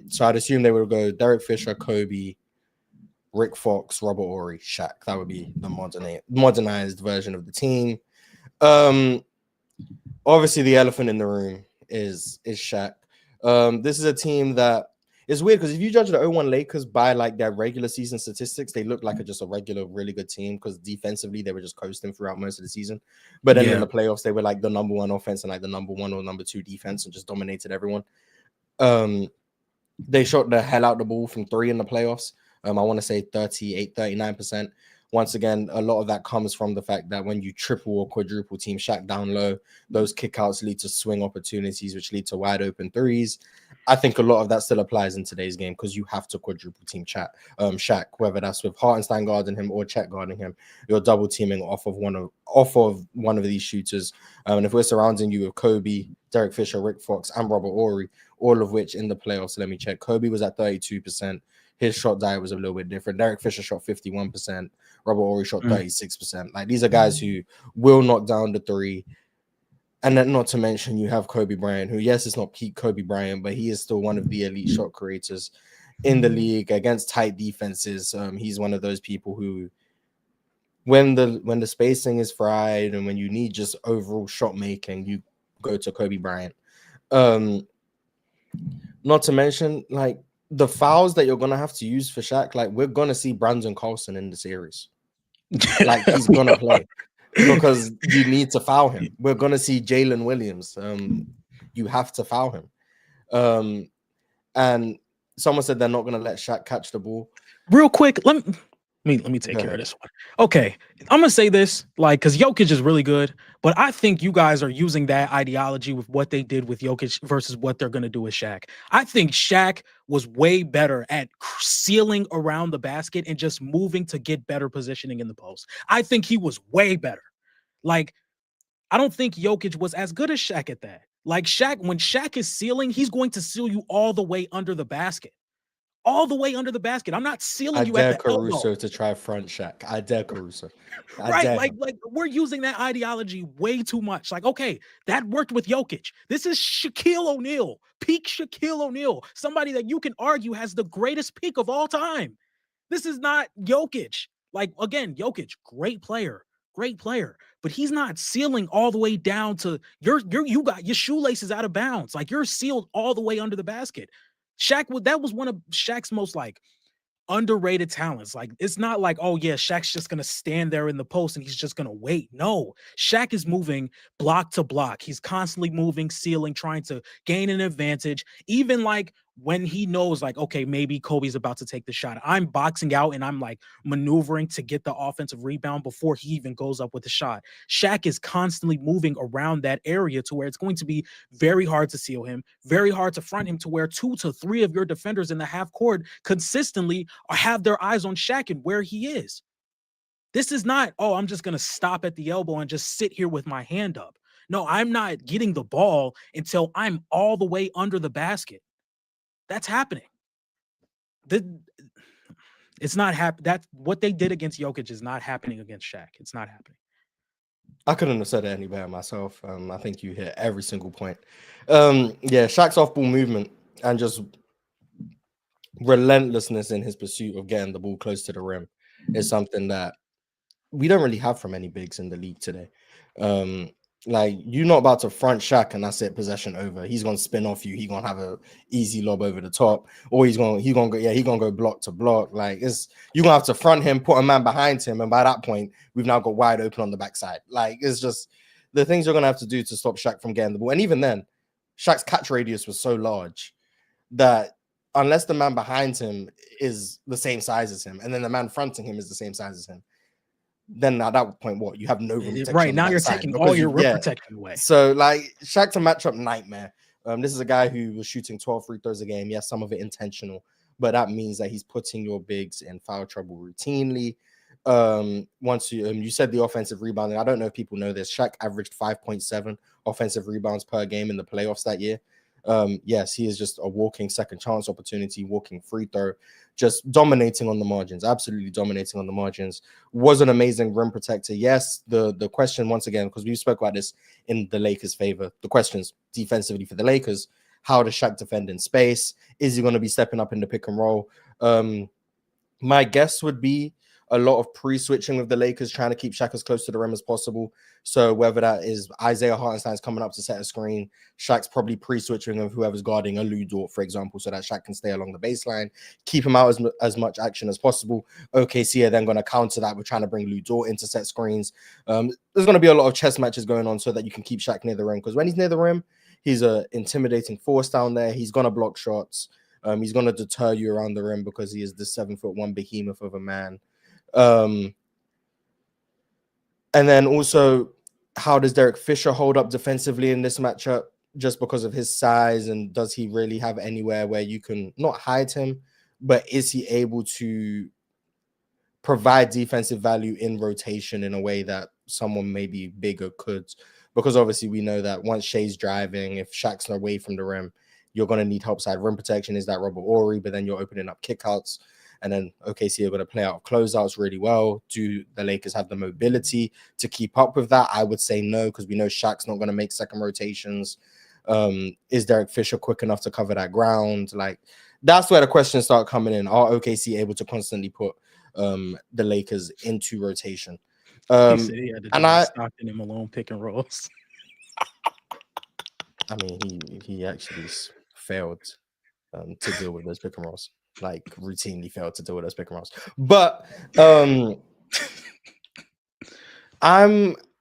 So I'd assume they would go Derek Fisher, Kobe, Rick Fox, Robert Horry, Shaq. That would be the modernized version of the team. Obviously the elephant in the room is Shaq. This is a team that is weird because if you judge the 01 Lakers by like their regular season statistics, they look like just a regular, really good team because defensively they were just coasting throughout most of the season. But then in the playoffs, they were like the number 1 offense and like the number 1 or number 2 defense and just dominated everyone. They shot the hell out the ball from three in the playoffs. I want to say 38, 39%. Once again, a lot of that comes from the fact that when you triple or quadruple team Shaq down low, those kickouts lead to swing opportunities, which lead to wide open threes. I think a lot of that still applies in today's game because you have to quadruple team Shaq, whether that's with Hartenstein guarding him or Chet guarding him. You're double teaming off of one of these shooters. And if we're surrounding you with Kobe, Derek Fisher, Rick Fox, and Robert Ory, all of which in the playoffs, let me check. Kobe was at 32%. His shot diet was a little bit different. Derek Fisher shot 51%. Robert Ory shot 36%. Like, these are guys who will knock down the three. And then, not to mention, you have Kobe Bryant, who, yes, it's not peak Kobe Bryant, but he is still one of the elite shot creators in the league against tight defenses. He's one of those people who, when the spacing is fried and when you need just overall shot making, you go to Kobe Bryant. Not to mention, like, the fouls that you're gonna have to use for Shaq, like, we're gonna see Brandon Carlson in the series. Like, he's gonna play because you need to foul him. We're gonna see Jalen Williams. You have to foul him. And someone said they're not gonna let Shaq catch the ball. Real quick, let me take care of this one. Okay, I'm gonna say this, like, because Jokic is really good, but I think you guys are using that ideology with what they did with Jokic versus what they're gonna do with Shaq. I think Shaq was way better at sealing around the basket and just moving to get better positioning in the post. I think he was way better. Like, I don't think Jokic was as good as Shaq at that. Like, Shaq, when Shaq is sealing, he's going to seal you all the way under the basket. All the way under the basket. I'm not sealing you at the Caruso elbow. to try front Shaq. I dare Caruso. Right? Like we're using that ideology way too much. Like, okay, that worked with Jokic. This is Shaquille O'Neal, peak Shaquille O'Neal, somebody that you can argue has the greatest peak of all time. This is not Jokic. Like, again, Jokic, great player, but he's not sealing all the way down to you got your shoelaces out of bounds. Like, you're sealed all the way under the basket. That was one of Shaq's most, like, underrated talents. Like, it's not like, oh yeah, Shaq's just gonna stand there in the post and he's just gonna wait. No, Shaq is moving block to block. He's constantly moving, sealing, trying to gain an advantage. Even, like, when he knows, like, okay, maybe Kobe's about to take the shot, I'm boxing out and I'm, like, maneuvering to get the offensive rebound before he even goes up with the shot. Shaq is constantly moving around that area to where it's going to be very hard to seal him, very hard to front him, to where 2 to 3 of your defenders in the half court consistently have their eyes on Shaq and where he is. This is not, oh, I'm just going to stop at the elbow and just sit here with my hand up. No, I'm not getting the ball until I'm all the way under the basket. That's happening. It's not happening. That what they did against Jokic is not happening against Shaq. It's not happening. I couldn't have said it any better myself. I think you hit every single point. Yeah, Shaq's off-ball movement and just relentlessness in his pursuit of getting the ball close to the rim is something that we don't really have from any bigs in the league today. Like, you're not about to front Shaq and that's it, possession over. He's gonna spin off you. He's gonna have a easy lob over the top, or he's gonna go block to block. Like, you're gonna have to front him, put a man behind him, and by that point, we've now got wide open on the backside. Like, it's just the things you're gonna have to do to stop Shaq from getting the ball. And even then, Shaq's catch radius was so large that unless the man behind him is the same size as him, and then the man fronting him is the same size as him, then at that point, what, you have no rim protection. Right now, you're taking all your rim protection away. So, like, Shaq's a matchup nightmare. This is a guy who was shooting 12 free throws a game. Yes, some of it intentional, but that means that he's putting your bigs in foul trouble routinely. Once you said the offensive rebounding, I don't know if people know this. Shaq averaged 5.7 offensive rebounds per game in the playoffs that year. Yes, he is just a walking second chance opportunity, walking free throw, just dominating on the margins, absolutely dominating on the margins. Was an amazing rim protector. Yes, the question, once again, because we spoke about this in the Lakers' favor, the questions defensively for the Lakers: how does Shaq defend in space? Is he going to be stepping up in the pick and roll? My guess would be a lot of pre-switching with the Lakers, trying to keep Shaq as close to the rim as possible. So whether that is Isaiah Hartenstein's coming up to set a screen, Shaq's probably pre-switching of whoever's guarding a Lou Dort, for example, so that Shaq can stay along the baseline, keep him out as much action as possible. OKC are then going to counter that with trying to bring Lou Dort into set screens. There's going to be a lot of chess matches going on so that you can keep Shaq near the rim, because when he's near the rim, he's an intimidating force down there. He's going to block shots. He's going to deter you around the rim because he is the 7'1" behemoth of a man. And then also, how does Derek Fisher hold up defensively in this matchup? Just because of his size, and does he really have anywhere where you can not hide him, but is he able to provide defensive value in rotation in a way that someone maybe bigger could? Because obviously we know that once Shai's driving, if Shaq's away from the rim, you're going to need help side rim protection. Is that Robert Ory? But then you're opening up kickouts, and then OKC are going to play out closeouts really well. Do the Lakers have the mobility to keep up with that? I would say no, because we know Shaq's not going to make second rotations. Is Derek Fisher quick enough to cover that ground? Like, that's where the questions start coming in. Are OKC able to constantly put the Lakers into rotation? He said he had to do the Stockton and Malone pick and rolls. I mean, he actually failed to deal with those pick and rolls. Like, routinely failed to deal with those pick and rolls. But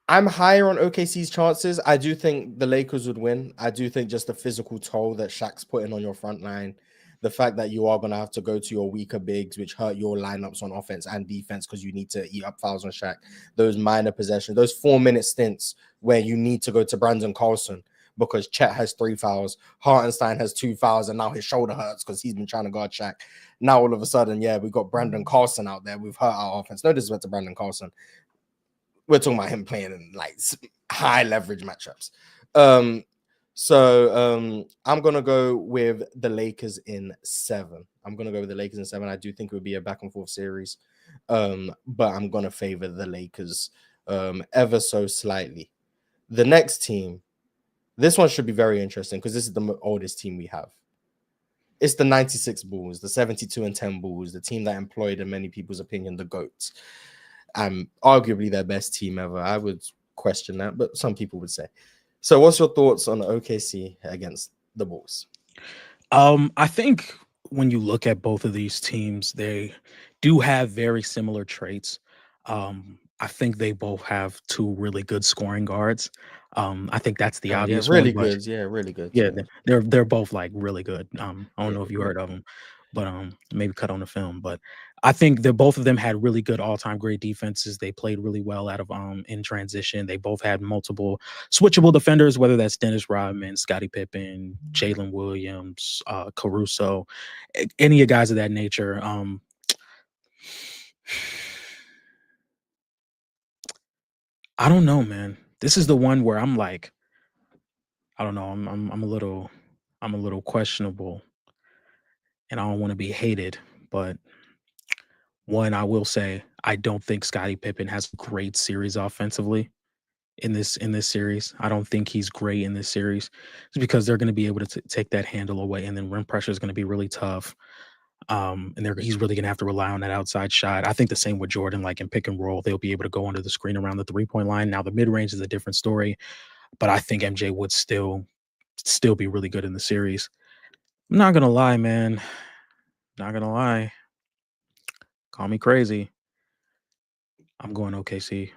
I'm higher on OKC's chances. I do think the Lakers would win. I do think just the physical toll that Shaq's putting on your front line, the fact that you are going to have to go to your weaker bigs, which hurt your lineups on offense and defense because you need to eat up fouls on Shaq, those minor possessions, those 4-minute stints where you need to go to Brandon Carlson because Chet has 3 fouls, Hartenstein has 2 fouls, and now his shoulder hurts because he's been trying to guard Shaq. Now all of a sudden, yeah, we've got Brandon Carlson out there. We've hurt our offense. No disrespect to Brandon Carlson. We're talking about him playing in like high leverage matchups. So I'm gonna go with the Lakers in 7. I do think it would be a back and forth series, but I'm gonna favor the Lakers ever so slightly. The next team, this one should be very interesting because this is the oldest team we have. It's the 96 Bulls, the 72-10 Bulls, the team that employed, in many people's opinion, the GOATs. Arguably their best team ever. I would question that, but some people would say. So what's your thoughts on OKC against the Bulls? I think when you look at both of these teams, they do have very similar traits. I think they both have 2 really good scoring guards. I think that's the obvious really one. Good. Yeah, really good. Yeah, they're both like really good. I don't know if you heard of them, but maybe cut on the film. But I think that both of them had really good all-time great defenses. They played really well out of in transition. They both had multiple switchable defenders, whether that's Dennis Rodman, Scottie Pippen, Jalen Williams, Caruso, any guys of that nature. I don't know, man. This is the one where I'm like, I don't know. I'm a little questionable, and I don't want to be hated, but one, I will say I don't think Scottie Pippen has a great series offensively in this series. I don't think he's great in this series. It's because they're going to be able to take that handle away, and then rim pressure is going to be really tough. And he's really going to have to rely on that outside shot. I think the same with Jordan, like in pick and roll, they'll be able to go under the screen around the 3-point line. Now the mid range is a different story, but I think MJ would still be really good in the series. I'm not gonna lie, man. Not gonna lie. Call me crazy. I'm going OKC.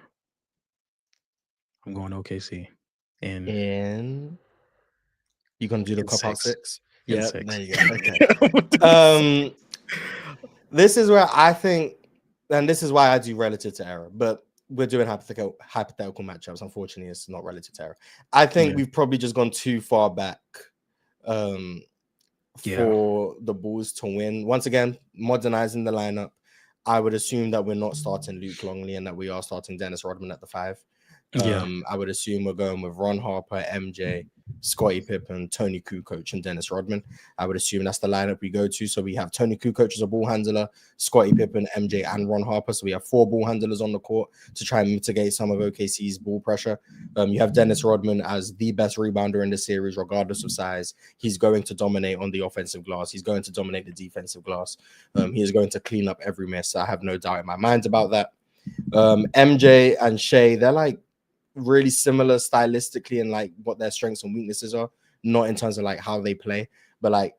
And you're gonna do the cop out 6? Yeah, there you go. Okay. This is where I think, and this is why I do relative to error, but we're doing hypothetical matchups. Unfortunately, it's not relative to error. I think we've probably just gone too far back for the Bulls to win. Once again, modernizing the lineup. I would assume that we're not starting Luke Longley and that we are starting Dennis Rodman at the 5. I would assume we're going with Ron Harper, MJ, Scottie Pippen, Tony Kukoc, and Dennis Rodman. I would assume that's the lineup we go to. So we have Tony Kukoc as a ball handler, Scottie Pippen, MJ, and Ron Harper. So we have 4 ball handlers on the court to try and mitigate some of OKC's ball pressure. You have Dennis Rodman as the best rebounder in the series, regardless of size. He's going to dominate on the offensive glass. He's going to dominate the defensive glass. He is going to clean up every miss. I have no doubt in my mind about that. MJ and Shai, they're like really similar stylistically and like what their strengths and weaknesses are, not in terms of like how they play, but like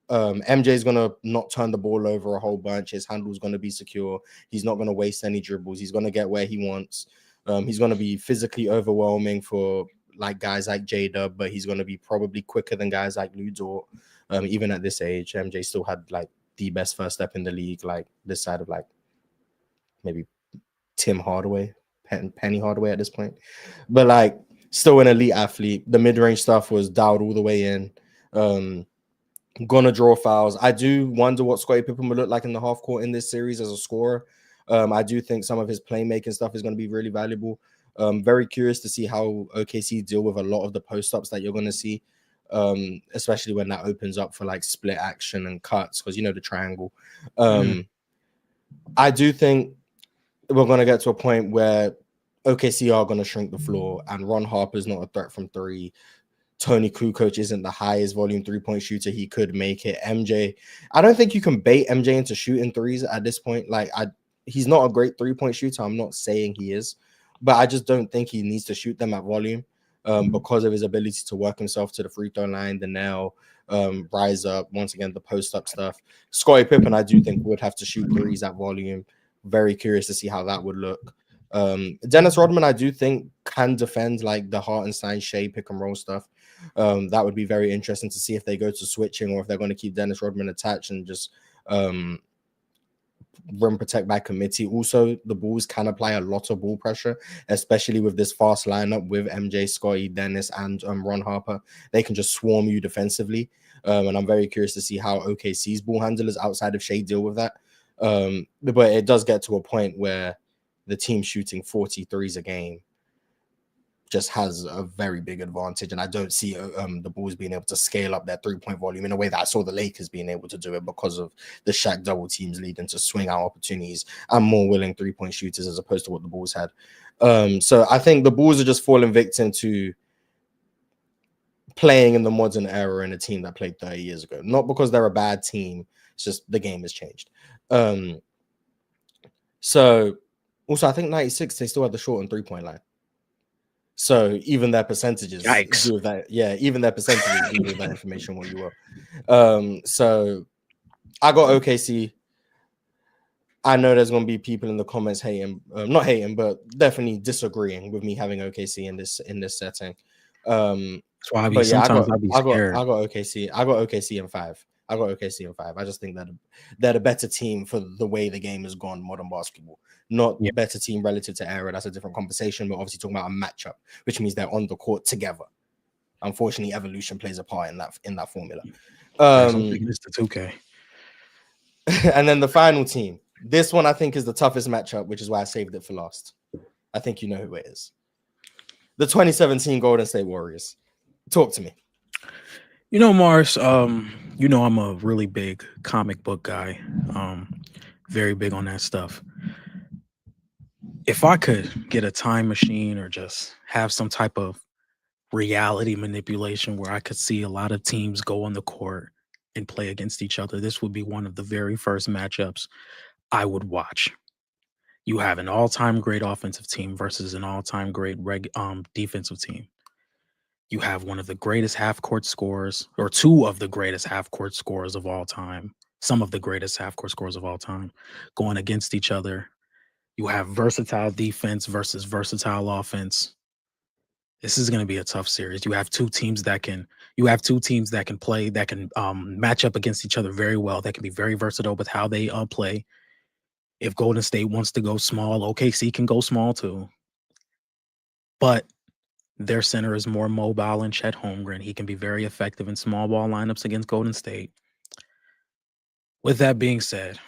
MJ is gonna not turn the ball over a whole bunch. His handle's gonna be secure. He's not gonna waste any dribbles. He's gonna get where he wants. He's gonna be physically overwhelming for like guys like J-Dub, but he's going to be probably quicker than guys like Lou Dort. Even at this age, MJ still had like the best first step in the league, like this side of like maybe Tim Hardaway, Penny Hardaway at this point. But like still an elite athlete. The mid-range stuff was dialed all the way in. Gonna draw fouls. I do wonder what Scottie Pippen would look like in the half court in this series as a scorer. I do think some of his playmaking stuff is going to be really valuable. Very curious to see how OKC deal with a lot of the post-ups that you're going to see, especially when that opens up for like split action and cuts, because you know the triangle. I do think we're going to get to a point where OKC are going to shrink the floor, and Ron Harper's not a threat from three. Tony Kukoc isn't the highest volume three-point shooter. He could make it. MJ, I don't think you can bait MJ into shooting threes at this point. Like, he's not a great three-point shooter. I'm not saying he is, but I just don't think he needs to shoot them at volume because of his ability to work himself to the free throw line, the nail, rise up, once again, the post-up stuff. Scottie Pippen, I do think, would have to shoot threes at volume. Very curious to see how that would look. Dennis Rodman, I do think, can defend like the Hartenstein, Shai pick and roll stuff. That would be very interesting to see if they go to switching or if they're going to keep Dennis Rodman attached and just rim protect by committee. Also, the Bulls can apply a lot of ball pressure, especially with this fast lineup with MJ, Scottie, Dennis, and Ron Harper. They can just swarm you defensively. And I'm very curious to see how OKC's ball handlers outside of Shai deal with that. But it does get to a point where the team shooting 43s a game just has a very big advantage, and I don't see the Bulls being able to scale up their three-point volume in a way that I saw the Lakers being able to do it because of the Shaq double teams leading to swing out opportunities and more willing three-point shooters as opposed to what the Bulls had. So I think the Bulls are just falling victim to playing in the modern era in a team that played 30 years ago. Not because they're a bad team, it's just the game has changed. So also I think 96 they still had the short and three-point line. So even their percentages do with that. Yeah, even their percentages do with that information what you will. So I got OKC. I know there's going to be people in the comments hating, not hating, but definitely disagreeing with me having OKC in this setting. That's why sometimes I'll be scared. I got OKC. I got OKC in 5. I got OKC in 5. I just think that they're the better team for the way the game has gone, modern basketball. Not better team relative to era. That's a different conversation. But obviously talking about a matchup, which means they're on the court together. Unfortunately, evolution plays a part in that formula. I'm thinking it's the 2K. And then the final team. This one I think is the toughest matchup, which is why I saved it for last. I think you know who it is. The 2017 Golden State Warriors. Talk to me. You know, Mars, you know I'm a really big comic book guy. Very big on that stuff. If I could get a time machine or just have some type of reality manipulation where I could see a lot of teams go on the court and play against each other, this would be one of the very first matchups I would watch. You have an all-time great offensive team versus an all-time great defensive team. You have one of the greatest half-court scorers, or two of the greatest half-court scorers of all time, some of the greatest half-court scorers of all time, going against each other. You have versatile defense versus versatile offense. This is going to be a tough series. You have two teams that can play, that can match up against each other very well, that can be very versatile with how they play. If Golden State wants to go small, OKC can go small too. But their center is more mobile than Chet Holmgren. He can be very effective in small ball lineups against Golden State. With that being said,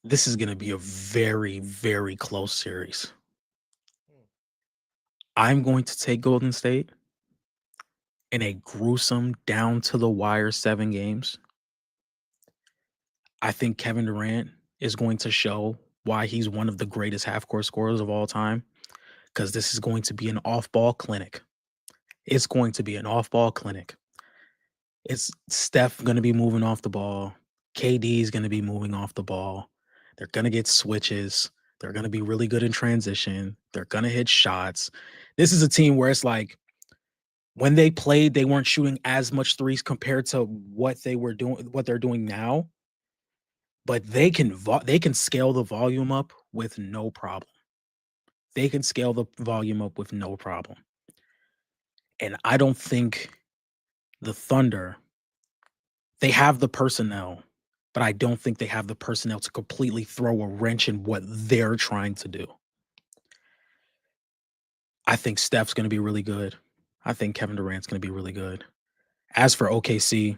this is going to be a very, very close series. I'm going to take Golden State in a gruesome, down-to-the-wire 7 games. I think Kevin Durant is going to show why he's one of the greatest half-court scorers of all time, because this is going to be an off-ball clinic. It's going to be an off-ball clinic. It's Steph going to be moving off the ball. KD is going to be moving off the ball. They're going to get switches. They're going to be really good in transition. They're going to hit shots. This is a team where it's like, when they played, they weren't shooting as much threes compared to what they're doing now. but they can scale the volume up with no problem. They can scale the volume up with no problem. And I don't think the Thunder, they have the personnel, but I don't think they have the personnel to completely throw a wrench in what they're trying to do. I think Steph's going to be really good. I think Kevin Durant's going to be really good. As for OKC,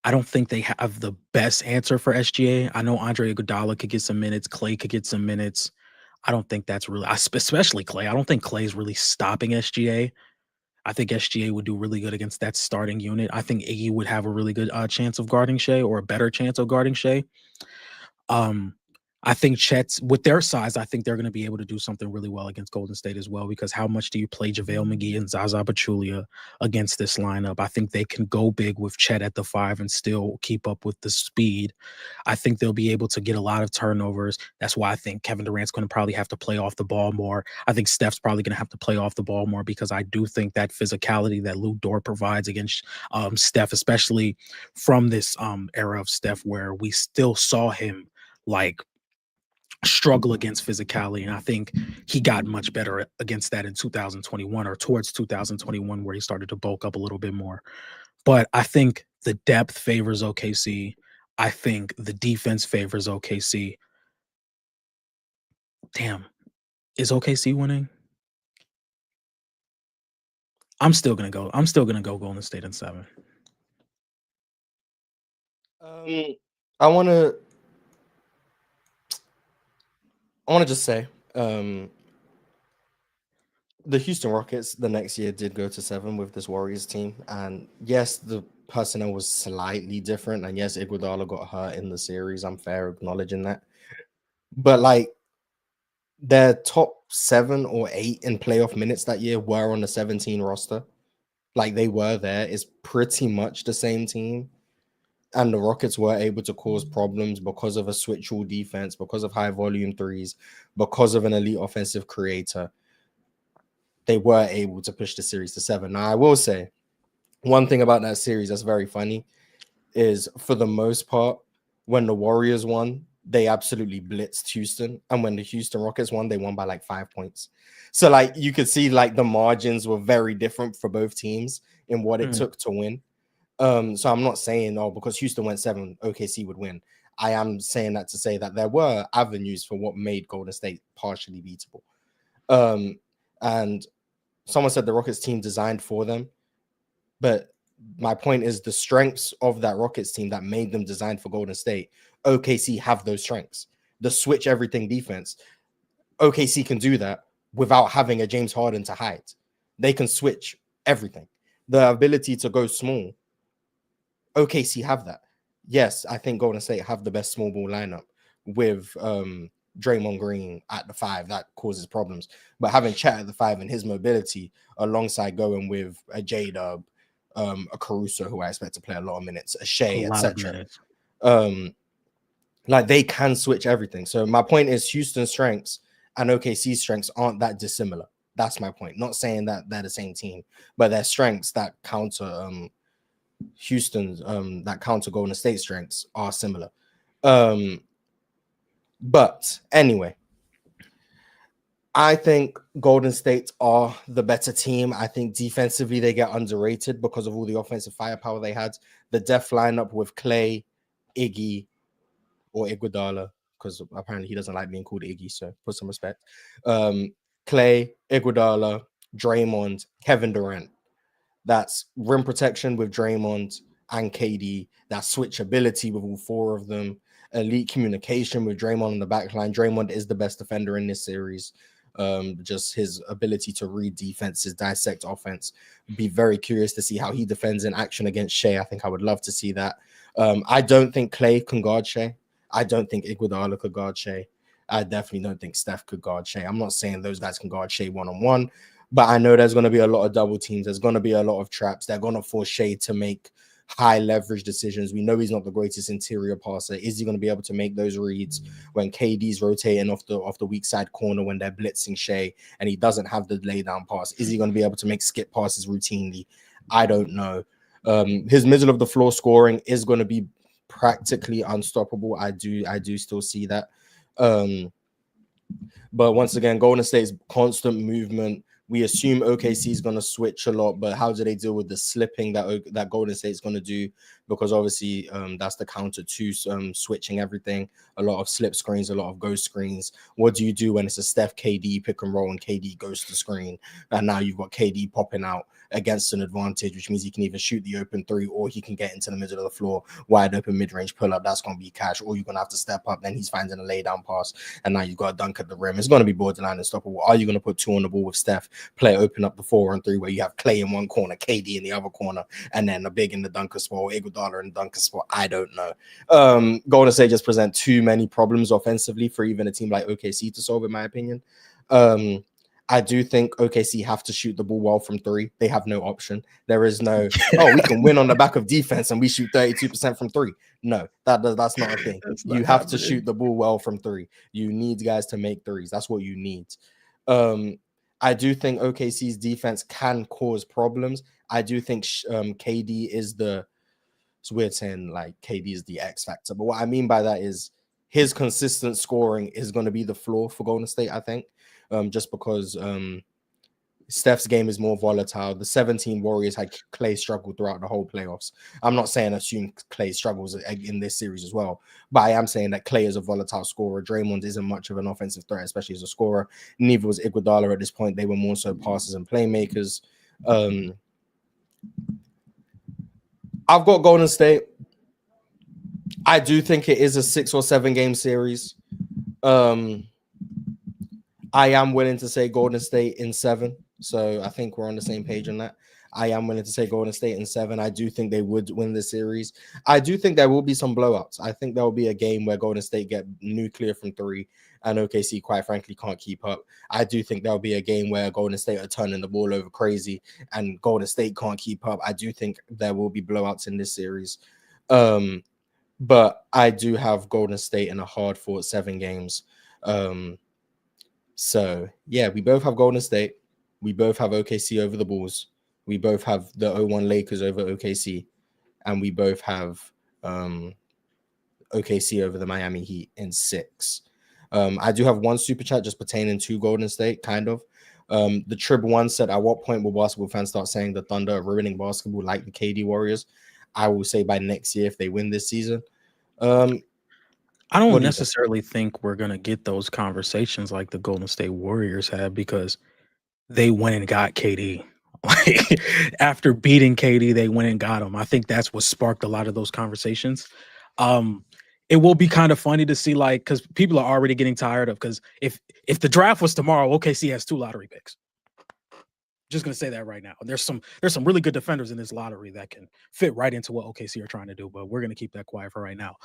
I don't think they have the best answer for SGA. I know Andre Iguodala could get some minutes. Clay could get some minutes. I don't think that's really, especially Clay. I don't think Clay's really stopping SGA. I think SGA would do really good against that starting unit. I think Iggy would have a really good chance of guarding Shea, or a better chance of guarding Shea. Um, I think Chet's, with their size, I think they're going to be able to do something really well against Golden State as well, because how much do you play JaVale McGee and Zaza Pachulia against this lineup? I think they can go big with Chet at the 5 and still keep up with the speed. I think they'll be able to get a lot of turnovers. That's why I think Kevin Durant's going to probably have to play off the ball more. I think Steph's probably going to have to play off the ball more, because I do think that physicality that Lou Dort provides against Steph, especially from this era of Steph where we still saw him like struggle against physicality. And I think he got much better against that in 2021, or towards 2021, where he started to bulk up a little bit more. But I think the depth favors OKC. I think the defense favors OKC. Damn, is OKC winning? I'm still gonna go Golden State in 7. I want to just say, the Houston Rockets the next year did go to 7 with this Warriors team, and yes, the personnel was slightly different, and yes, Iguodala got hurt in the series. I'm fair acknowledging that, but like, their top 7 or 8 in playoff minutes that year were on the 17 roster. Like, they were there. It's pretty much the same team. And the Rockets were able to cause problems because of a switch-all defense, because of high volume threes, because of an elite offensive creator. They were able to push the series to 7. Now, I will say, one thing about that series that's very funny is, for the most part, when the Warriors won, they absolutely blitzed Houston. And when the Houston Rockets won, they won by like 5 points. So, like, you could see, like, the margins were very different for both teams in what it took to win. So I'm not saying, because Houston went 7, OKC would win. I am saying that to say that there were avenues for what made Golden State partially beatable. And someone said the Rockets team designed for them, but my point is, the strengths of that Rockets team that made them designed for Golden State, OKC have those strengths. The switch everything defense, OKC can do that without having a James Harden to hide. They can switch everything. The ability to go small, OKC have that. Yes, I think Golden State have the best small ball lineup with Draymond Green at the 5. That causes problems. But having Chet at the 5 and his mobility, alongside going with a J-Dub, a Caruso, who I expect to play a lot of minutes, a Shai, etc. Like, they can switch everything. So my point is, Houston's strengths and OKC's strengths aren't that dissimilar. That's my point. Not saying that they're the same team, but their strengths that counter Houston's that counter Golden State strengths are similar. But anyway, I think Golden State are the better team. I think defensively they get underrated because of all the offensive firepower they had. The depth lineup with Clay, Iggy, or Iguodala, because apparently he doesn't like being called Iggy, so put some respect. Clay, Iguodala, Draymond, Kevin Durant. That's rim protection with Draymond and KD. That switchability with all 4 of them. Elite communication with Draymond on the back line. Draymond is the best defender in this series. Just his ability to read defenses, dissect offense. Be very curious to see how he defends in action against Shai. I think I would love to see that. I don't think Clay can guard Shai. I don't think Iguodala could guard Shai. I definitely don't think Steph could guard Shai. I'm not saying those guys can guard Shai one-on-one, but I know there's going to be a lot of double teams. There's going to be a lot of traps. They're going to force Shai to make high leverage decisions. We know he's not the greatest interior passer. Is he going to be able to make those reads when KD's rotating off the weak side corner when they're blitzing Shai and he doesn't have the lay down pass? Is he going to be able to make skip passes routinely? I don't know. His middle of the floor scoring is going to be practically unstoppable. I do still see that. Um, but once again, Golden State's constant movement. We assume OKC is going to switch a lot, but how do they deal with the slipping that Golden State is going to do? Because obviously, that's the counter to switching everything. A lot of slip screens, a lot of ghost screens. What do you do when it's a Steph KD pick and roll and KD goes to screen, and now you've got KD popping out against an advantage, which means he can either shoot the open three or he can get into the middle of the floor, wide open mid-range pull-up. That's going to be cash, or you're going to have to step up. Then he's finding a lay-down pass, and now you've got a dunk at the rim. It's going to be borderline unstoppable. Are you going to put two on the ball with Steph, play open up the 4-on-3 where you have Clay in one corner, KD in the other corner, and then a big in the dunker spot, or Iguodala in the dunker spot? I don't know. Golden State just present too many problems offensively for even a team like OKC to solve, in my opinion. I do think OKC have to shoot the ball well from three. They have no option. There is no, oh, we can win on the back of defense and we shoot 32% from three. No, that's not a thing. You have to shoot the ball well from three. You need guys to make threes. That's what you need. I do think OKC's defense can cause problems. I do think KD is it's weird saying like KD is the X factor, but what I mean by that is his consistent scoring is going to be the floor for Golden State, I think. Just because Steph's game is more volatile. The 17 Warriors had Clay struggle throughout the whole playoffs. I'm not saying assume Clay struggles in this series as well, but I am saying that Clay is a volatile scorer. Draymond isn't much of an offensive threat, especially as a scorer. Neither was Iguodala at this point. They were more so passers and playmakers. I've got Golden State. I do think it is a 6 or 7 game series. I am willing to say Golden State in 7. So I think we're on the same page on that. I am willing to say Golden State in 7. I do think they would win the series. I do think there will be some blowouts. I think there will be a game where Golden State get nuclear from 3 and OKC, quite frankly, can't keep up. I do think there will be a game where Golden State are turning the ball over crazy and Golden State can't keep up. I do think there will be blowouts in this series. But I do have Golden State in a hard-fought 7 games. So, yeah, we both have Golden State. We both have OKC over the Bulls. We both have the 0-1 Lakers over OKC. And we both have OKC over the Miami Heat in 6. I do have one super chat just pertaining to Golden State, kind of. The Trib One said, at what point will basketball fans start saying the Thunder are ruining basketball like the KD Warriors? I will say by next year if they win this season. I don't necessarily think we're going to get those conversations like the Golden State Warriors had because they went and got KD. Like, after beating KD, they went and got him. I think that's what sparked a lot of those conversations. It will be kind of funny to see, like, because people are already getting tired of, because if the draft was tomorrow, OKC has 2 lottery picks. Just going to say that right now. There's some really good defenders in this lottery that can fit right into what OKC are trying to do, but we're going to keep that quiet for right now.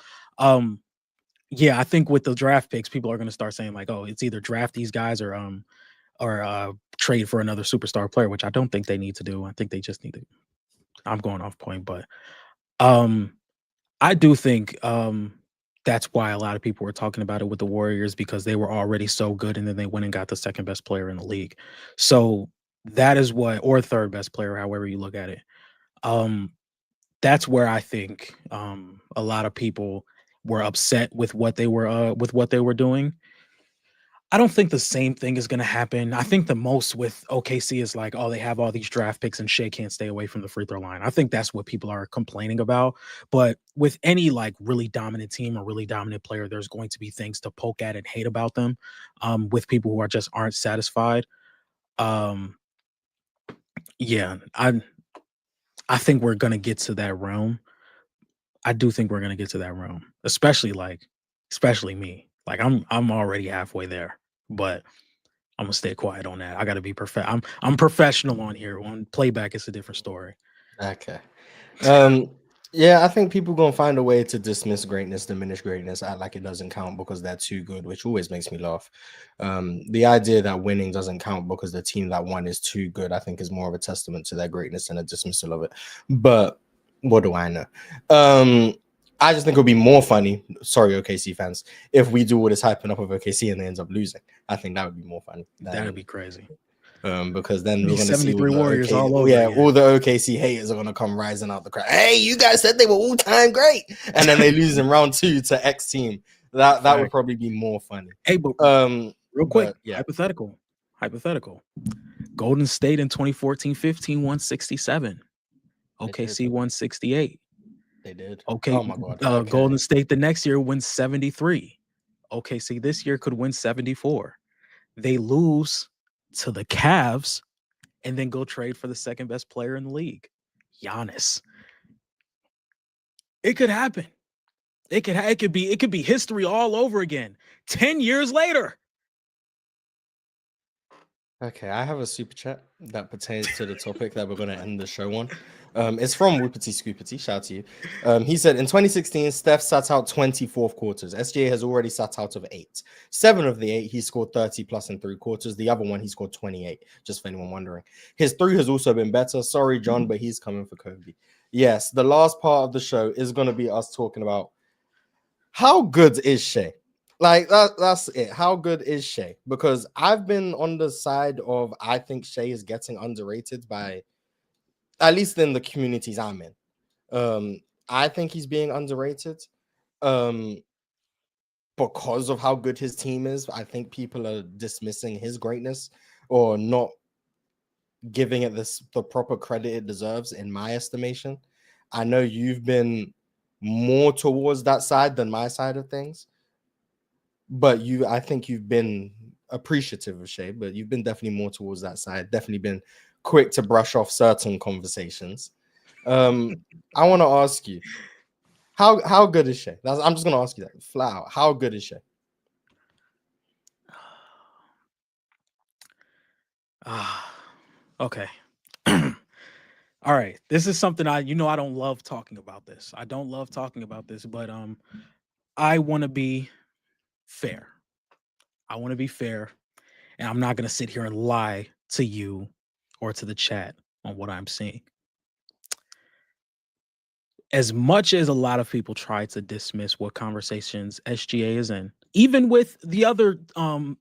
Yeah, I think with the draft picks, people are going to start saying like, "Oh, it's either draft these guys or trade for another superstar player," which I don't think they need to do. I think they just need to. I'm going off point, but I do think that's why a lot of people were talking about it with the Warriors, because they were already so good, and then they went and got the second best player in the league. So that is what, or third best player, however you look at it. That's where I think a lot of people were upset with what they were doing. I don't think the same thing is going to happen. I think the most with OKC is like, oh, they have all these draft picks and Shai can't stay away from the free throw line. I think that's what people are complaining about. But with any like really dominant team or really dominant player, there's going to be things to poke at and hate about them with people who aren't satisfied. Yeah, I think we're going to get to that realm. I do think we're gonna get to that realm, especially me. Like I'm already halfway there, but I'm gonna stay quiet on that. I gotta be perfect. I'm professional on here. On playback, it's a different story. Okay. Yeah, I think people gonna find a way to dismiss greatness, diminish greatness, act like it doesn't count because they're too good, which always makes me laugh. The idea that winning doesn't count because the team that won is too good, I think, is more of a testament to their greatness and a dismissal of it. But what do I know? I just think it would be more funny. Sorry, OKC fans, if we do all this hyping up of OKC and they end up losing. I think that would be more funny. That'd be crazy. Because then we're These going to see all 73 the Warriors OK, all over yeah, again. all the OKC haters are going to come rising out the crowd. Hey, you guys said they were all time great, and then they lose in round 2 to X team. That would probably be more funny. Hey, but real quick, yeah. hypothetical. Golden State in 2014-15 won 67. OKC won 68. They did. Okay, Oh my God. Okay. Golden State the next year wins 73. OKC this year could win 74. They lose to the Cavs and then go trade for the second best player in the league, Giannis. It could happen. It could be history all over again. 10 years later. Okay, I have a super chat that pertains to the topic that we're going to end the show on. It's from Whoopity Scoopity. Shout out to you. He said, in 2016, Steph sat out 24 quarters. SGA has already sat out of 8. 7 of the 8, he scored 30 plus in 3 quarters. The other one, he scored 28, just for anyone wondering. His 3 has also been better. Sorry, John, but he's coming for Kobe. Yes, the last part of the show is going to be us talking about how good is Shai? Like that's it. How good is Shai? Because I've been on the side of I think Shai is getting underrated by at least in the communities I'm in. I think he's being underrated. Because of how good his team is. I think people are dismissing his greatness or not giving it the proper credit it deserves, in my estimation. I know you've been more towards that side than my side of things. But I think you've been appreciative of Shai, but you've been definitely more towards that side. Definitely been quick to brush off certain conversations. I want to ask you, how good is Shai? I'm just gonna ask you that flat out. How good is Shai? Okay. All right. This is something I don't love talking about this. I don't love talking about this, but I want to be fair. I want to be fair, and I'm not going to sit here and lie to you or to the chat on what I'm seeing. As much as a lot of people try to dismiss what conversations SGA is in, even with the other,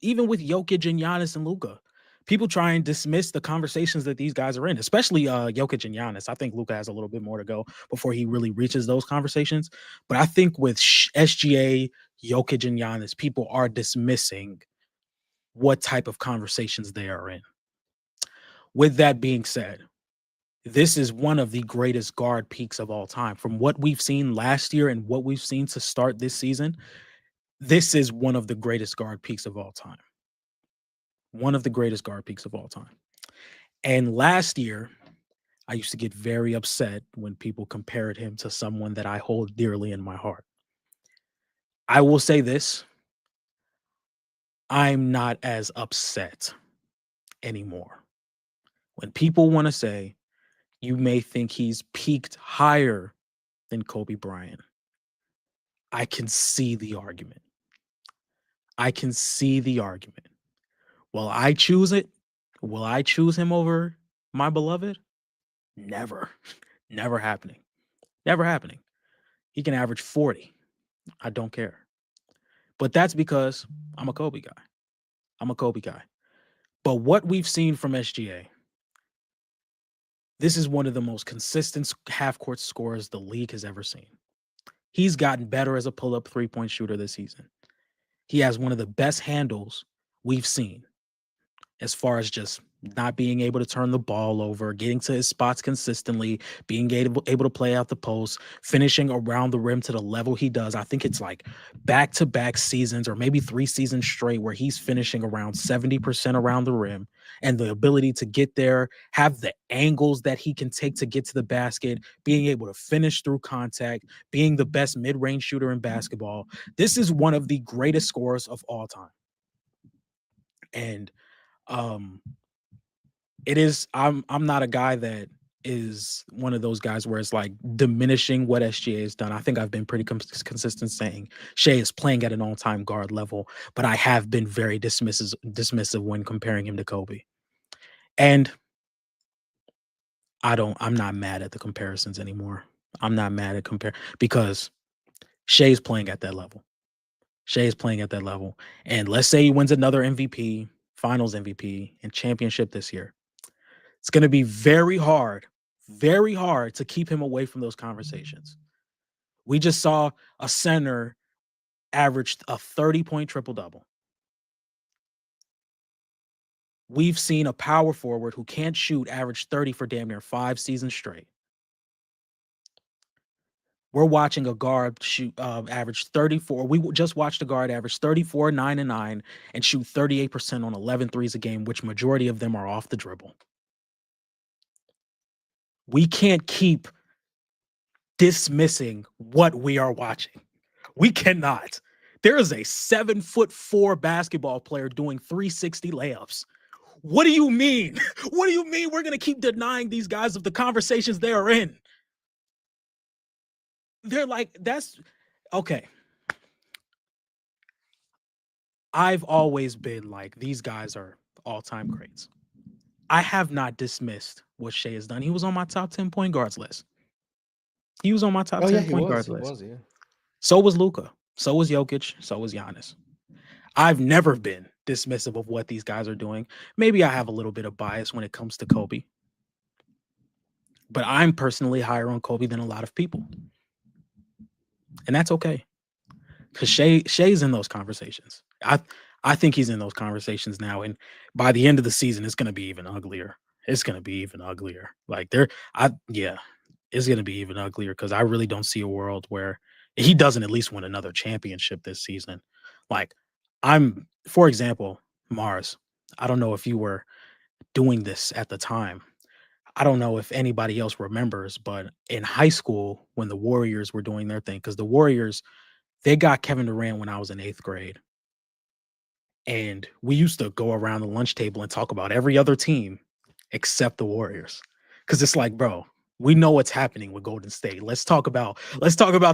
even with Jokic and Giannis and Luka, people try and dismiss the conversations that these guys are in, especially Jokic and Giannis. I think Luka has a little bit more to go before he really reaches those conversations. But I think with SGA, Jokic, and Giannis, people are dismissing what type of conversations they are in. With that being said, this is one of the greatest guard peaks of all time. From what we've seen last year and what we've seen to start this season, this is one of the greatest guard peaks of all time. One of the greatest guard peaks of all time. And last year, I used to get very upset when people compared him to someone that I hold dearly in my heart. I will say this. I'm not as upset anymore. When people want to say, you may think he's peaked higher than Kobe Bryant, I can see the argument. I can see the argument. Will I choose it? Will I choose him over my beloved? Never. Never happening. Never happening. He can average 40. I don't care. But that's because I'm a Kobe guy. I'm a Kobe guy. But what we've seen from SGA, this is one of the most consistent half-court scorers the league has ever seen. He's gotten better as a pull-up three-point shooter this season. He has one of the best handles we've seen as far as just not being able to turn the ball over, getting to his spots consistently, being able to play out the post, finishing around the rim to the level he does. I think it's like back-to-back seasons or maybe 3 seasons straight where he's finishing around 70% around the rim, and the ability to get there, have the angles that he can take to get to the basket, being able to finish through contact, being the best mid-range shooter in basketball. This is one of the greatest scorers of all time. And it is, I'm not a guy that is one of those guys where it's like diminishing what SGA has done. I think I've been pretty consistent saying Shai is playing at an all-time guard level, but I have been very dismissive when comparing him to Kobe. And I'm not mad at the comparisons anymore. I'm not mad at because Shai's playing at that level. Shai is playing at that level. And let's say he wins another MVP, Finals MVP, and championship this year. It's going to be very hard to keep him away from those conversations. We just saw a center averaged a 30-point triple-double. We've seen a power forward who can't shoot average 30 for damn near 5 seasons straight. We're watching a guard shoot average 34. We just watched a guard average 34, 9 and 9 and shoot 38% on 11 threes a game, which majority of them are off the dribble. We can't keep dismissing what we are watching. We cannot. There is a 7'4" basketball player doing 360 layups. What do you mean? What do you mean we're going to keep denying these guys of the conversations they are in? They're like, that's okay. I've always been like, these guys are all-time greats. I have not dismissed what Shai has done. He was on my top 10 point guards list. He was on my top 10 point guards list. Yeah. So was Luka. So was Jokic. So was Giannis. I've never been dismissive of what these guys are doing. Maybe I have a little bit of bias when it comes to Kobe. But I'm personally higher on Kobe than a lot of people. And that's okay. Because Shai's in those conversations. I think he's in those conversations now. And by the end of the season, it's going to be even uglier. It's going to be even uglier. Like it's going to be even uglier because I really don't see a world where he doesn't at least win another championship this season. Like for example, Mars, I don't know if you were doing this at the time. I don't know if anybody else remembers, but in high school, when the Warriors were doing their thing, because the Warriors, they got Kevin Durant when I was in 8th grade. And we used to go around the lunch table and talk about every other team except the Warriors. Because it's like, bro, we know what's happening with Golden State. Let's talk about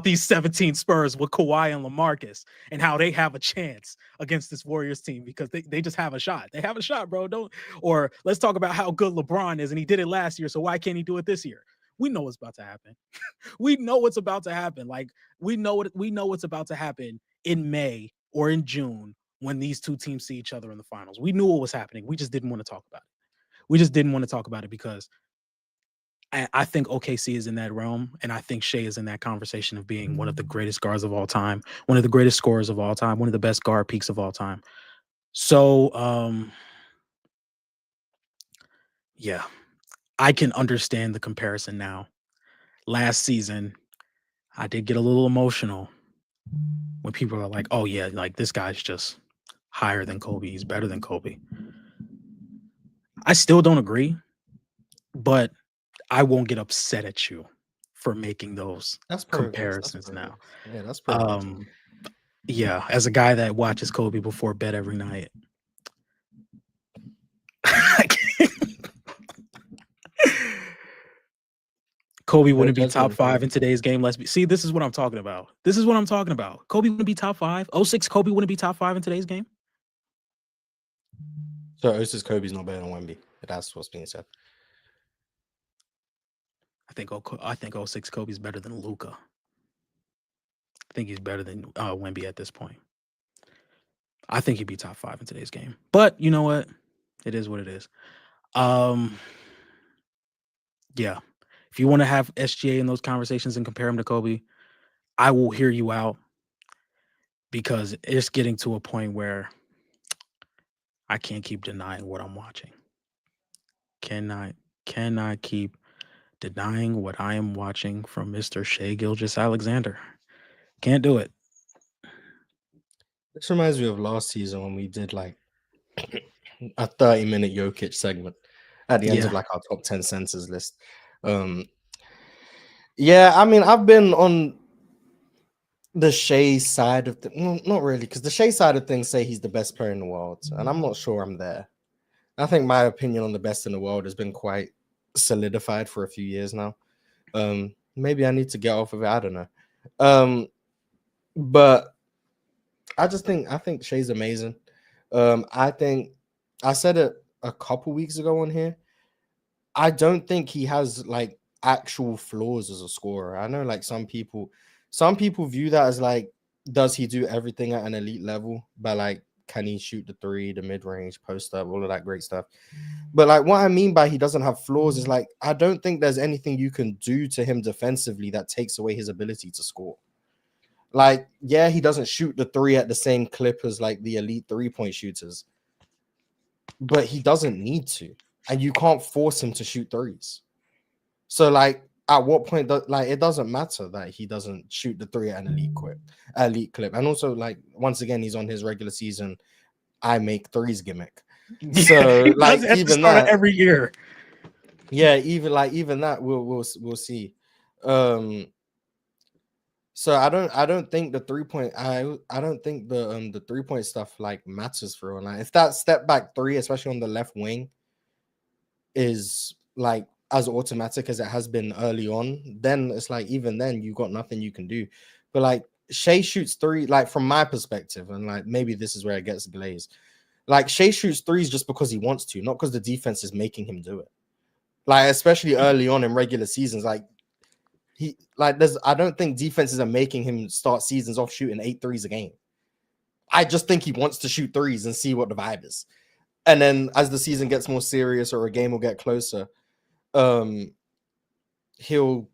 these 17 Spurs with Kawhi and LaMarcus and how they have a chance against this Warriors team because they just have a shot. They have a shot, bro. Or let's talk about how good LeBron is and he did it last year. So why can't he do it this year? We know what's about to happen. We know what's about to happen. Like we know what's about to happen in May or in June when these two teams see each other in the finals. We knew what was happening. We just didn't want to talk about it. We just didn't want to talk about it because I think OKC is in that realm, and I think Shai is in that conversation of being one of the greatest guards of all time, one of the greatest scorers of all time, one of the best guard peaks of all time. So, yeah, I can understand the comparison now. Last season, I did get a little emotional when people are like, oh, yeah, like this guy's just higher than Kobe. He's better than Kobe. I still don't agree, but I won't get upset at you for making those comparisons now. Yeah, that's perfect. Yeah, as a guy that watches Kobe before bed every night. Kobe wouldn't be top 5 in today's game. See, this is what I'm talking about. Kobe wouldn't be top 5. 06 Kobe wouldn't be top 5 in today's game. So 06 Kobe's not better than Wemby. That's what's being said. I think 06 Kobe's better than Luka. I think he's better than Wemby at this point. I think he'd be top 5 in today's game. But you know what? It is what it is. Yeah. If you want to have SGA in those conversations and compare him to Kobe, I will hear you out because it's getting to a point where I can't keep denying what I'm watching. Cannot keep denying what I am watching from Mr. Shai Gilgeous-Alexander. Can't do it. This reminds me of last season when we did like a 30-minute Jokic segment at the end of like our top 10 centers list. Yeah, I mean, I've been on the Shai side of not really, because the Shai side of things say he's the best player in the world, and I'm not sure I'm there. I think my opinion on the best in the world has been quite solidified for a few years now. Maybe I need to get off of it. I don't know. But I think Shai's amazing. I think I said it a couple weeks ago on here. I don't think he has like actual flaws as a scorer. I know like some people view that as like, does he do everything at an elite level? But like can he shoot the three, the mid-range, post up, all of that great stuff. But like what I mean by he doesn't have flaws is like I don't think there's anything you can do to him defensively that takes away his ability to score. Like, yeah, he doesn't shoot the three at the same clip as like the elite 3-point shooters, but he doesn't need to, and you can't force him to shoot threes. So like, at what point like it doesn't matter that he doesn't shoot the three at an elite clip, and also like once again he's on his regular season I make threes gimmick. So like even that every year. Yeah, even that we'll see. So I don't think the 3-point I don't think the 3-point stuff like matters for real. Like if that step back three, especially on the left wing, is like as automatic as it has been early on, then it's like even then you got nothing you can do. But like Shai shoots three, like from my perspective, and like maybe this is where it gets glazed. Like Shai shoots threes just because he wants to, not because the defense is making him do it. Like especially early on in regular seasons, like I don't think defenses are making him start seasons off shooting 8 threes a game. I just think he wants to shoot threes and see what the vibe is. And then as the season gets more serious or a game will get closer, he'll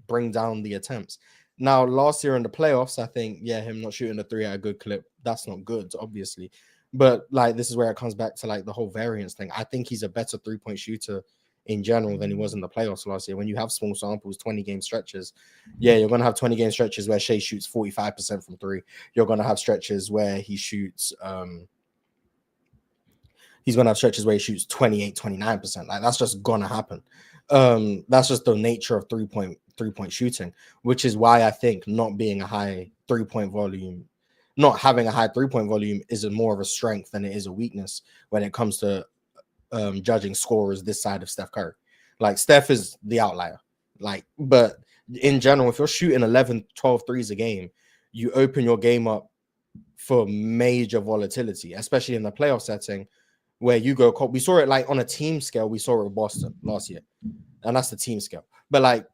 bring down the attempts. Now, last year in the playoffs, I think, yeah, him not shooting a three at a good clip, that's not good, obviously. But like this is where it comes back to like the whole variance thing. I think he's a better 3-point shooter in general than he was in the playoffs last year. When you have small samples, 20 game stretches, yeah, you're gonna have 20 game stretches where Shai shoots 45% from three. You're gonna have stretches where he shoots he's gonna have stretches where he shoots 28, 29%. Like that's just gonna happen. That's just the nature of three-point shooting, which is why I think not being a high 3-point volume, not having a high 3-point volume is more of a strength than it is a weakness when it comes to judging scorers this side of Steph Curry. Like Steph is the outlier. Like, but in general, if you're shooting 11, 12 threes a game, you open your game up for major volatility, especially in the playoff setting where you go. We saw it like on a team scale. We saw it with Boston last year, and that's the team scale. But like,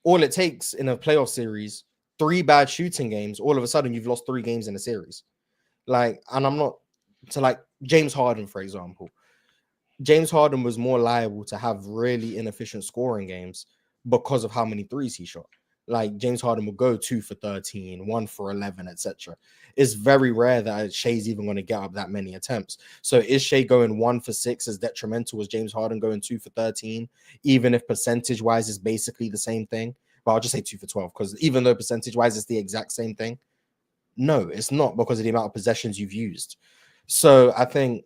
all it takes in a playoff series, 3 bad shooting games, all of a sudden you've lost 3 games in a series. Like, and I'm not to like James Harden, for example. James Harden was more liable to have really inefficient scoring games because of how many threes he shot. Like James Harden will go 2 for 13, 1 for 11, etc. It's very rare that Shai's even going to get up that many attempts. So is Shai going 1 for 6 as detrimental as James Harden going 2 for 13, even if percentage-wise is basically the same thing? But I'll just say 2 for 12 because even though percentage-wise it's the exact same thing, no, it's not because of the amount of possessions you've used. So I think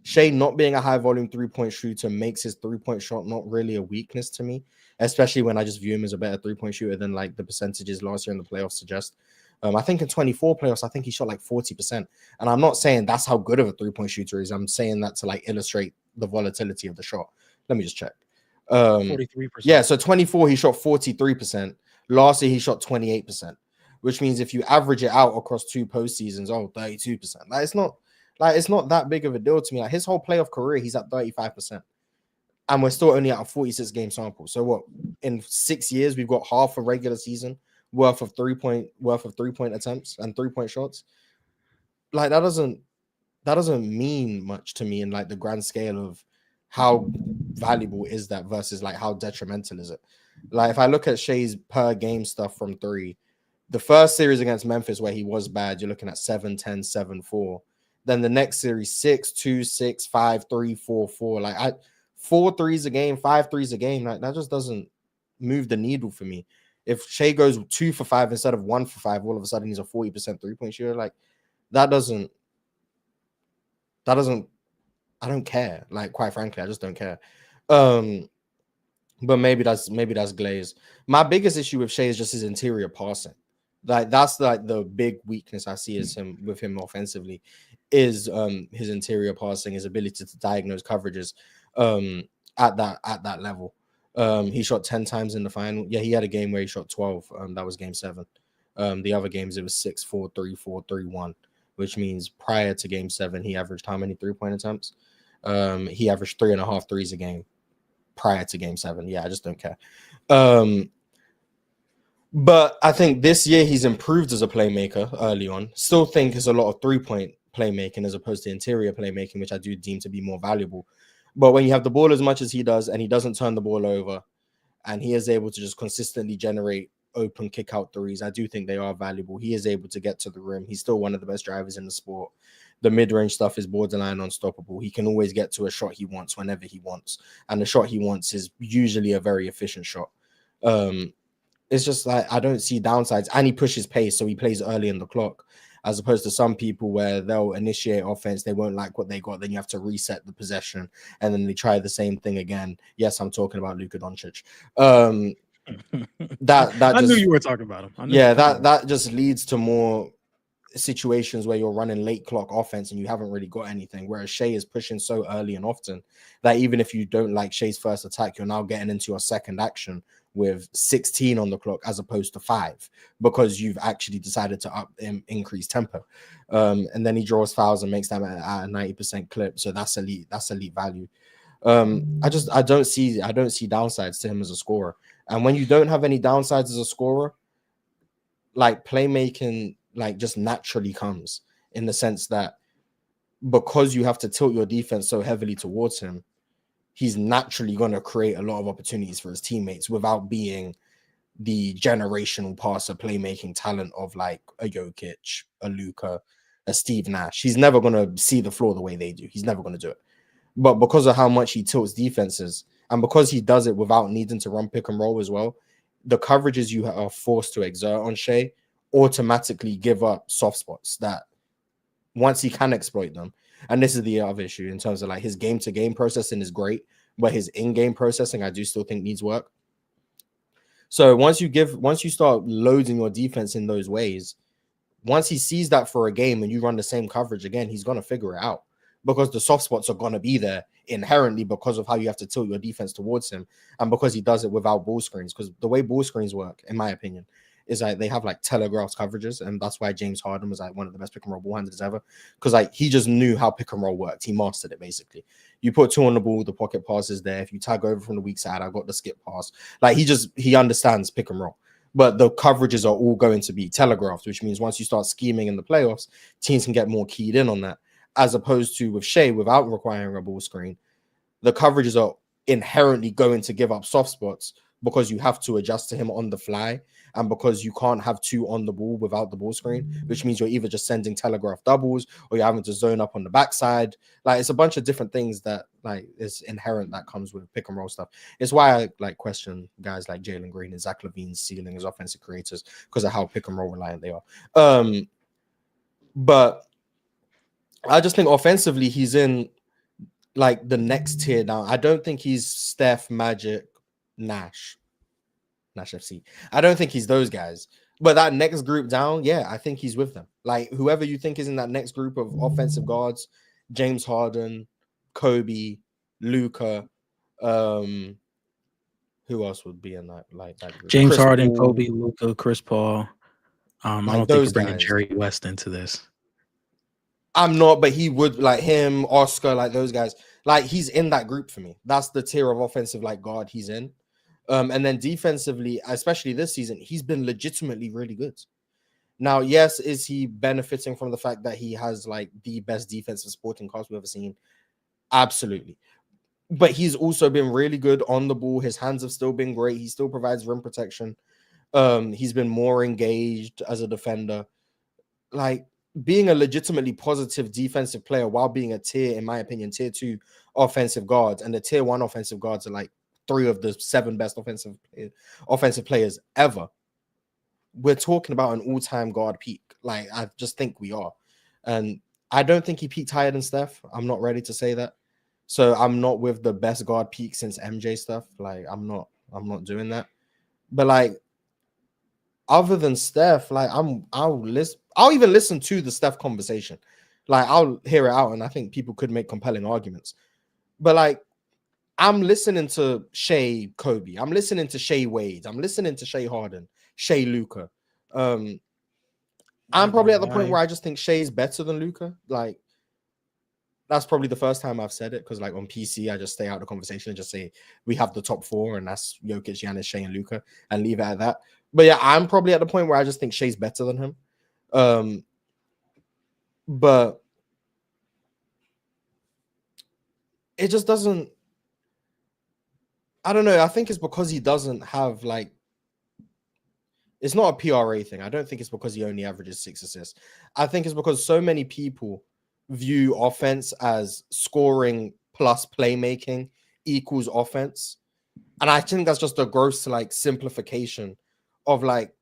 Shai not being a high volume 3-point shooter makes his 3-point shot not really a weakness to me, especially when I just view him as a better 3-point shooter than like the percentages last year in the playoffs suggest. I think in 24 playoffs, I think he shot like 40%. And I'm not saying that's how good of a 3-point shooter is. I'm saying that to like illustrate the volatility of the shot. Let me just check. 43%. Yeah, so 24, he shot 43%. Last year, he shot 28%, which means if you average it out across 2 postseasons, 32%. Like it's not that big of a deal to me. Like his whole playoff career, he's at 35%. And we're still only at a 46 game sample. So what, in 6 years, we've got half a regular season worth of 3-point attempts and 3-point shots. Like that doesn't mean much to me in like the grand scale of how valuable is that versus like how detrimental is it. Like if I look at Shai's per game stuff from 3, the first series against Memphis where he was bad, you're looking at 7, 10, 7, 4. Then the next series, 6, 2, 6, 5, 3, 4, 4. Like 4 threes a game, 5 threes a game. Like that just doesn't move the needle for me. If Shai goes 2 for 5 instead of 1 for 5, all of a sudden he's a 40% 3-point shooter. Like that doesn't. I don't care. Like quite frankly, I just don't care. But maybe that's glazed. My biggest issue with Shai is just his interior passing. Like that's like the big weakness I see is him offensively is his interior passing, his ability to diagnose coverages at that level. He shot 10 times in the final. Yeah, he had a game where he shot 12. That was game 7. The other games it was 6, 4, 3, 4, 3, 1, which means prior to game 7, he averaged how many 3-point attempts? He averaged 3.5 threes a game prior to game 7. Yeah, I just don't care. But I think this year he's improved as a playmaker early on. Still think it's a lot of 3-point playmaking as opposed to interior playmaking, which I do deem to be more valuable. But when you have the ball as much as he does and he doesn't turn the ball over and he is able to just consistently generate open kick out threes, I do think they are valuable. He is able to get to the rim. He's still one of the best drivers in the sport. The mid-range stuff is borderline unstoppable. He can always get to a shot he wants whenever he wants. And the shot he wants is usually a very efficient shot. It's just like I don't see downsides. And he pushes pace, so he plays early in the clock. As opposed to some people where they'll initiate offense, they won't like what they got, then you have to reset the possession, and then they try the same thing again. Yes, I'm talking about Luka Doncic. That I just knew you were talking about him. that just leads to more situations where you're running late clock offense and you haven't really got anything. Whereas Shai is pushing so early and often that even if you don't like Shai's first attack, you're now getting into your second action with 16 on the clock as opposed to 5 because you've actually decided to increase tempo. And then he draws fouls and makes them at a 90% clip. So that's elite value. I don't see downsides to him as a scorer. And when you don't have any downsides as a scorer, like playmaking like just naturally comes in the sense that because you have to tilt your defense so heavily towards him, he's naturally going to create a lot of opportunities for his teammates without being the generational passer playmaking talent of like a Jokic, a Luka, a Steve Nash. He's never going to see the floor the way they do. He's never going to do it. But because of how much he tilts defenses and because he does it without needing to run pick and roll as well, the coverages you are forced to exert on Shai automatically give up soft spots that once he can exploit them. And this is the other issue in terms of like his game-to-game processing is great, but his in-game processing I do still think needs work. So once you start loading your defense in those ways, once he sees that for a game and you run the same coverage again, he's going to figure it out because the soft spots are going to be there inherently because of how you have to tilt your defense towards him and because he does it without ball screens. Because the way ball screens work, in my opinion, is like they have like telegraphed coverages, and that's why James Harden was like one of the best pick and roll ball handlers ever, because like he just knew how pick and roll worked. He mastered it basically. You put 2 on the ball, the pocket pass is there. If you tag over from the weak side, I got the skip pass. Like he understands pick and roll. But the coverages are all going to be telegraphed, which means once you start scheming in the playoffs, teams can get more keyed in on that. As opposed to with Shai, without requiring a ball screen, the coverages are inherently going to give up soft spots because you have to adjust to him on the fly and because you can't have 2 on the ball without the ball screen, which means you're either just sending telegraph doubles or you're having to zone up on the backside. Like it's a bunch of different things that like is inherent that comes with pick and roll stuff. It's why I like question guys like Jalen Green and Zach LaVine's ceiling as offensive creators because of how pick and roll reliant they are. But I just think offensively he's in like the next tier down. I don't think he's Steph, Magic, Nash FC. I don't think he's those guys. But that next group down, yeah, I think he's with them. Like whoever you think is in that next group of offensive guards, James Harden, Kobe, Luka, who else would be in that like that group? James Chris Harden, Paul, Kobe, Luka, Chris Paul. I like don't think those you're bringing guys. Jerry West into this. I'm not, but he would like him, Oscar, like those guys. Like he's in that group for me. That's the tier of offensive like guard he's in. And then defensively, especially this season, he's been legitimately really good. Now, yes, is he benefiting from the fact that he has like the best defensive sporting cast we've ever seen? Absolutely. But he's also been really good on the ball. His hands have still been great. He still provides rim protection. He's been more engaged as a defender. Like being a legitimately positive defensive player while being a tier, in my opinion, tier 2 offensive guards, and the tier 1 offensive guards are like 3 of the 7 best offensive players ever. We're talking about an all-time guard peak. Like I just think we are. And I don't think he peaked higher than Steph. I'm not ready to say that. So I'm not with the best guard peak since MJ stuff. Like I'm not doing that. But like other than Steph, like I'll even listen to the Steph conversation. Like I'll hear it out and I think people could make compelling arguments. But like I'm listening to Shai Kobe. I'm listening to Shai Wade. I'm listening to Shai Harden, Shai Luka. I'm probably at the point where I just think Shai's better than Luka. Like that's probably the first time I've said it because like on PC, I just stay out of the conversation and just say we have the top 4 and that's Jokic, Giannis, Shai, and Luka and leave it at that. But yeah, I'm probably at the point where I just think Shai's better than him. But it just doesn't. I don't know. I think it's because he doesn't have like. It's not a PRA thing. I don't think it's because he only averages 6 assists. I think it's because so many people view offense as scoring plus playmaking equals offense. And I think that's just a gross like simplification of like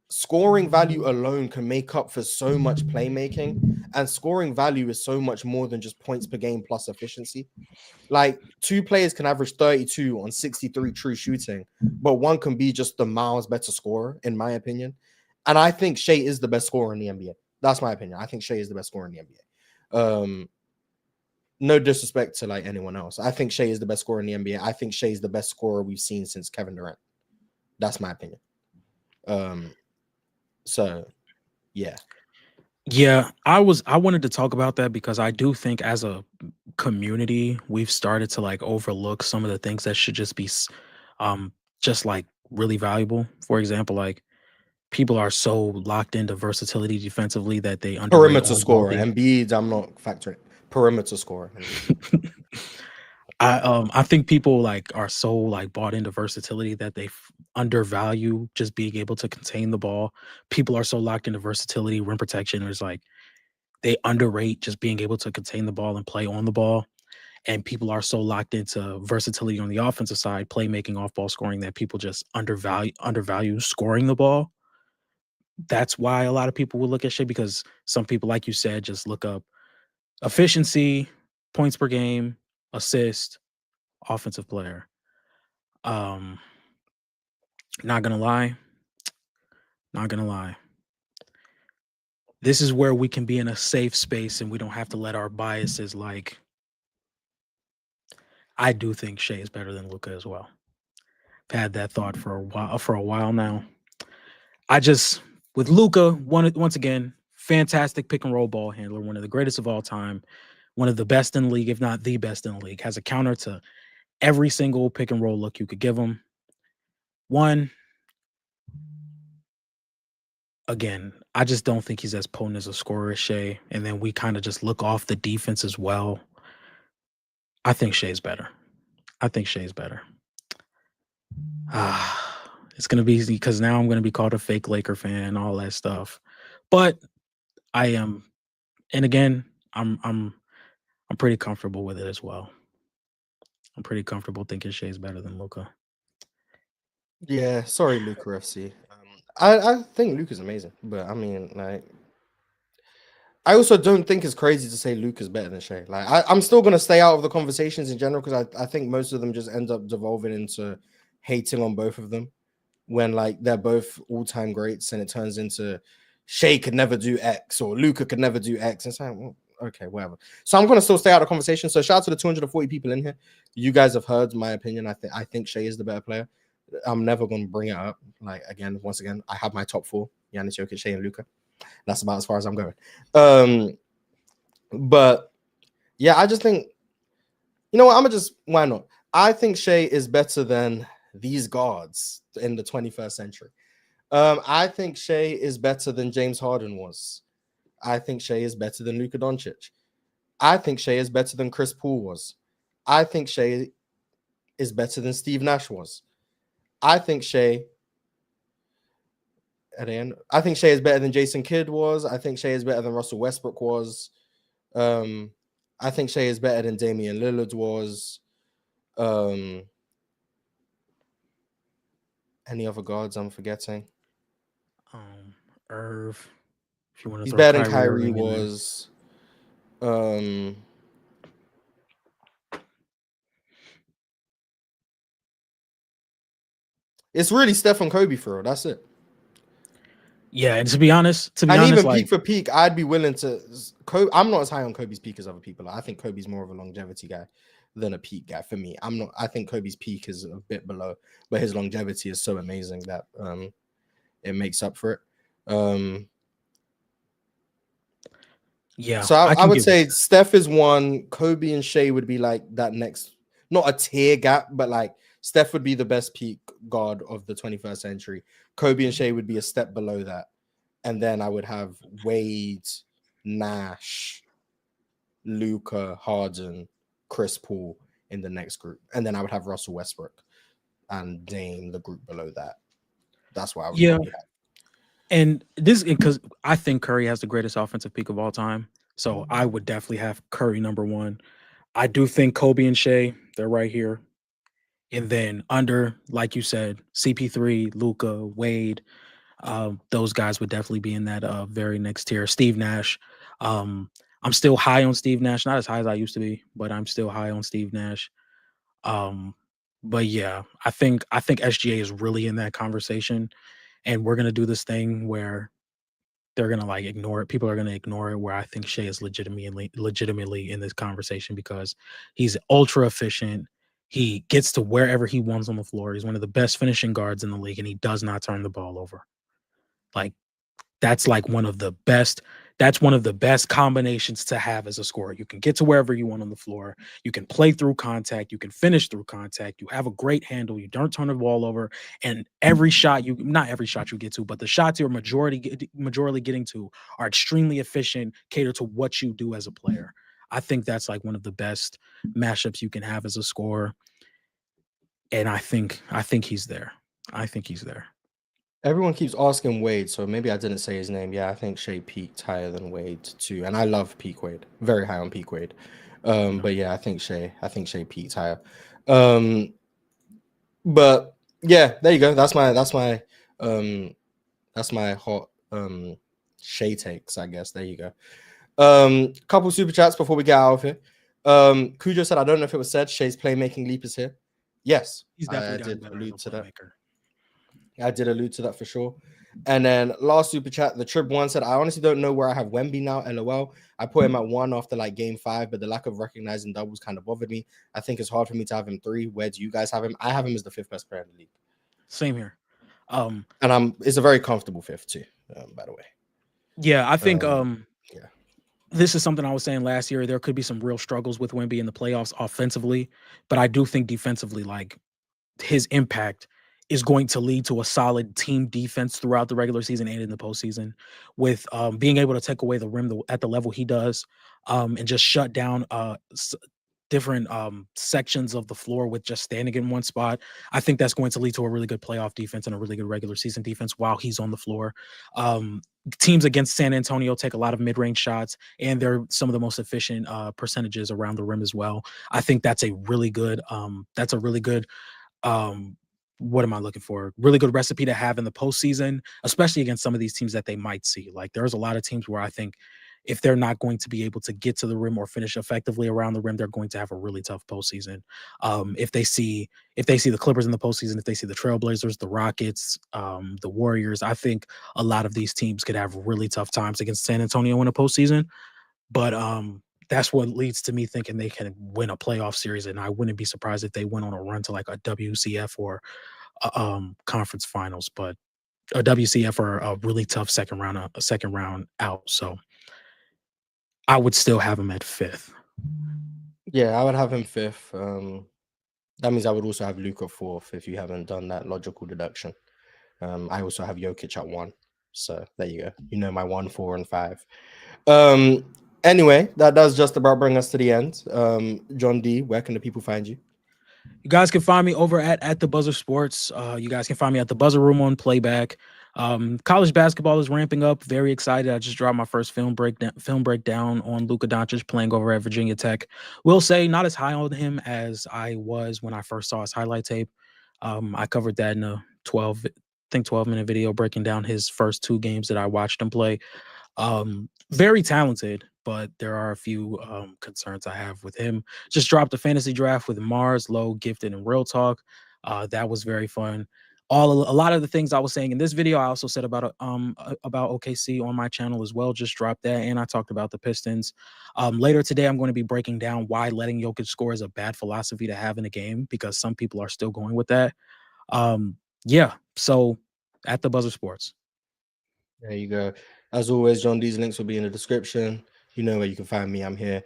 scoring value alone can make up for so much playmaking, and scoring value is so much more than just points per game plus efficiency. Like two players can average 32 on 63 true shooting, but one can be just the miles better scorer, in my opinion. And I think Shai is the best scorer in the NBA. That's my opinion. I think Shai is the best scorer in the NBA. No disrespect to like anyone else. I think Shai is the best scorer in the NBA. I think Shai is the best scorer we've seen since Kevin Durant. That's my opinion. So yeah. Yeah, I wanted to talk about that because I do think as a community, we've started to like overlook some of the things that should just be just like really valuable. For example, like people are so locked into versatility defensively that they underrate Perimeter on ball scorer. game. Embiid, I'm not factoring. Perimeter scorer. I think people like are so like bought into versatility that they undervalue just being able to contain the ball. People are so locked into versatility, rim protection is like they underrate just being able to contain the ball and play on the ball. And people are so locked into versatility on the offensive side, playmaking, off ball scoring, that people just undervalue scoring the ball. That's why a lot of people will look at shit, because some people, like you said, just look up efficiency, points per game, assist, offensive player. Um, not gonna lie. This is where we can be in a safe space and we don't have to let our biases like. I do think Shai is better than Luka as well. I've had that thought for a while now. I just with Luka, once again, fantastic pick and roll ball handler, one of the greatest of all time, one of the best in the league, if not the best in the league. Has a counter to every single pick and roll look you could give him. One, again, I just don't think he's as potent as a scorer as Shai. And then we kind of just look off the defense as well. I think Shai's better. It's gonna be easy because now I'm gonna be called a fake Laker fan, all that stuff. But I am, and again, I'm pretty comfortable with it as well. I'm pretty comfortable thinking Shai's better than Luka. Yeah, sorry, Luca FC. I think Luca's amazing, but I mean, like, I also don't think it's crazy to say Luca's better than Shai. Like, I'm still gonna stay out of the conversations in general because I think most of them just end up devolving into hating on both of them when like they're both all-time greats, and it turns into Shai could never do X or Luca could never do X. And it's like, well, okay, whatever. So I'm gonna still stay out of the conversation. So shout out to the 240 people in here. You guys have heard my opinion. I think Shai is the better player. I'm never gonna bring it up. Like once again, I have my top 4: Giannis, Jokic, Shai, and Luca. That's about as far as I'm going. But yeah, I just think, you know what? Why not? I think Shai is better than these guards in the 21st century. I think Shai is better than James Harden was. I think Shai is better than Luka Doncic. I think Shai is better than Chris Paul was. I think Shai is better than Steve Nash was. I think Shai is better than Jason Kidd was. I think Shai is better than Russell Westbrook was. I think Shai is better than Damian Lillard was. Any other guards I'm forgetting? Irv. If you want to He's throw better than Kyrie Kyrie Irving in there. was. It's really Steph and Kobe for real. That's it. Yeah, and to be honest, Even like, peak for peak, I'd be willing to. I'm not as high on Kobe's peak as other people. I think Kobe's more of a longevity guy than a peak guy for me. I'm not. I think Kobe's peak is a bit below, but his longevity is so amazing that it makes up for it. Yeah, So I would say Steph is one. Kobe and Shai would be like that next, not a tier gap, but like Steph would be the best peak guard of the 21st century. Kobe and Shai would be a step below that. And then I would have Wade, Nash, Luca, Harden. Chris Paul in the next group, and then I would have Russell Westbrook and Dame the group below that. That's what I would Yeah, probably have. and this because I think Curry has the greatest offensive peak of all time. So I would definitely have Curry number one. I do think Kobe and Shea, they're right here. And then under, like you said, CP3, Luca, Wade, those guys would definitely be in that very next tier. Steve Nash. I'm still high on Steve Nash, not as high as I used to be, but I'm still high on Steve Nash. Um, but yeah, I think SGA is really in that conversation, and we're gonna do this thing where they're gonna like ignore it. People are gonna ignore it. Where I think Shea is legitimately in this conversation because he's ultra efficient. He gets to wherever he wants on the floor. He's one of the best finishing guards in the league, and he does not turn the ball over. Like that's like one of the best. That's one of the best combinations to have as a scorer. You can get to wherever you want on the floor. You can play through contact. You can finish through contact. You have a great handle. You don't turn the ball over. And every shot you, not every shot you get to, but the shots you're majority getting to are extremely efficient, cater to what you do as a player. I think that's like one of the best mashups you can have as a scorer. And I think he's there. I think he's there. Everyone keeps asking Wade, so maybe I didn't say his name. Yeah, I think Shea peaked higher than Wade too, and I love peak Wade, very high on peak Wade. Yeah. But yeah, I think Shea peaked higher. Um, but yeah, there you go. Um, that's my hot Shea takes, I guess. There you go. Couple super chats before we get out of here. Cujo said, I don't know if it was said, Shea's playmaking leap is here. Yes, He's I definitely gotten did better as a allude to that. playmaker. I did allude to that for sure. And then last super chat, the Trib one said, I honestly don't know where I have Wemby now. LOL. I put him at 1 after like game 5, but the lack of recognizing doubles kind of bothered me. I think it's hard for me to have him 3. Where do you guys have him? I have him as the 5th best player in the league. Same here. And it's a very comfortable 5th too, by the way. Yeah, I think Yeah. this is something I was saying last year. There could be some real struggles with Wemby in the playoffs offensively, but I do think defensively, like his impact is going to lead to a solid team defense throughout the regular season and in the postseason. With being able to take away the rim at the level he does, and just shut down different sections of the floor with just standing in one spot. I think that's going to lead to a really good playoff defense and a really good regular season defense while he's on the floor. Teams against San Antonio take a lot of mid-range shots, and they're some of the most efficient percentages around the rim as well. I think that's a really good um what am I looking for? Really good recipe to have in the postseason, especially against some of these teams that they might see. Like there's a lot of teams where I think if they're not going to be able to get to the rim or finish effectively around the rim, they're going to have a really tough postseason. If they see the Clippers in the postseason, if they see the Trailblazers, the Rockets, the Warriors, I think a lot of these teams could have really tough times against San Antonio in a postseason. But that's what leads to me thinking they can win a playoff series, and I wouldn't be surprised if they went on a run to like a WCF or conference finals, but a WCF or a really tough second round out. So I would still have them at 5th. Yeah, I would have him 5th. That means I would also have Luka 4th if you haven't done that logical deduction. I also have Jokic at 1. So there you go. You know my 1, 4, and 5. Anyway, that does just about bring us to the end. John D, where can the people find you? You guys can find me over at the Buzzer Sports. You guys can find me at the Buzzer Room on Playback. College basketball is ramping up. Very excited. I just dropped my first film breakdown on Luka Doncic playing over at Virginia Tech. Will say not as high on him as I was when I first saw his highlight tape. I covered that in a 12-minute video breaking down his first 2 games that I watched him play. Very talented, but there are a few concerns I have with him. Just dropped a fantasy draft with Mars, Low, Gifted, and Real Talk. That was very fun. A lot of the things I was saying in this video, I also said about OKC on my channel as well. Just dropped that, and I talked about the Pistons. Later today, I'm going to be breaking down why letting Jokic score is a bad philosophy to have in a game because some people are still going with that. Yeah, so at the Buzzer Sports. There you go. As always, John, these links will be in the description. You know where you can find me. I'm here.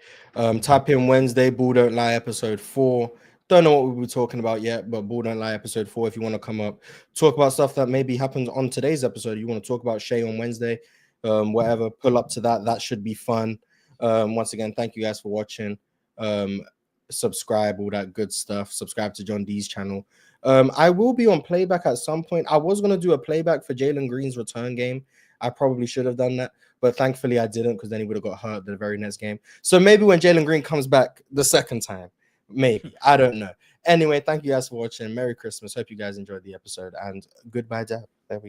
Type in Wednesday, Bull Don't Lie, episode 4. Don't know what we'll be talking about yet, but Bull Don't Lie, episode 4. If you want to come up, talk about stuff that maybe happened on today's episode. You want to talk about Shea on Wednesday, whatever, pull up to that. That should be fun. Once again, thank you guys for watching. subscribe, all that good stuff. Subscribe to John D's channel. I will be on playback at some point. I was gonna do a playback for Jalen Green's return game. I probably should have done that, but thankfully I didn't, because then he would have got hurt the very next game. So maybe when Jalen Green comes back the second time, maybe. I don't know. Anyway, thank you guys for watching. Merry Christmas. Hope you guys enjoyed the episode, and goodbye, Dad. There we go.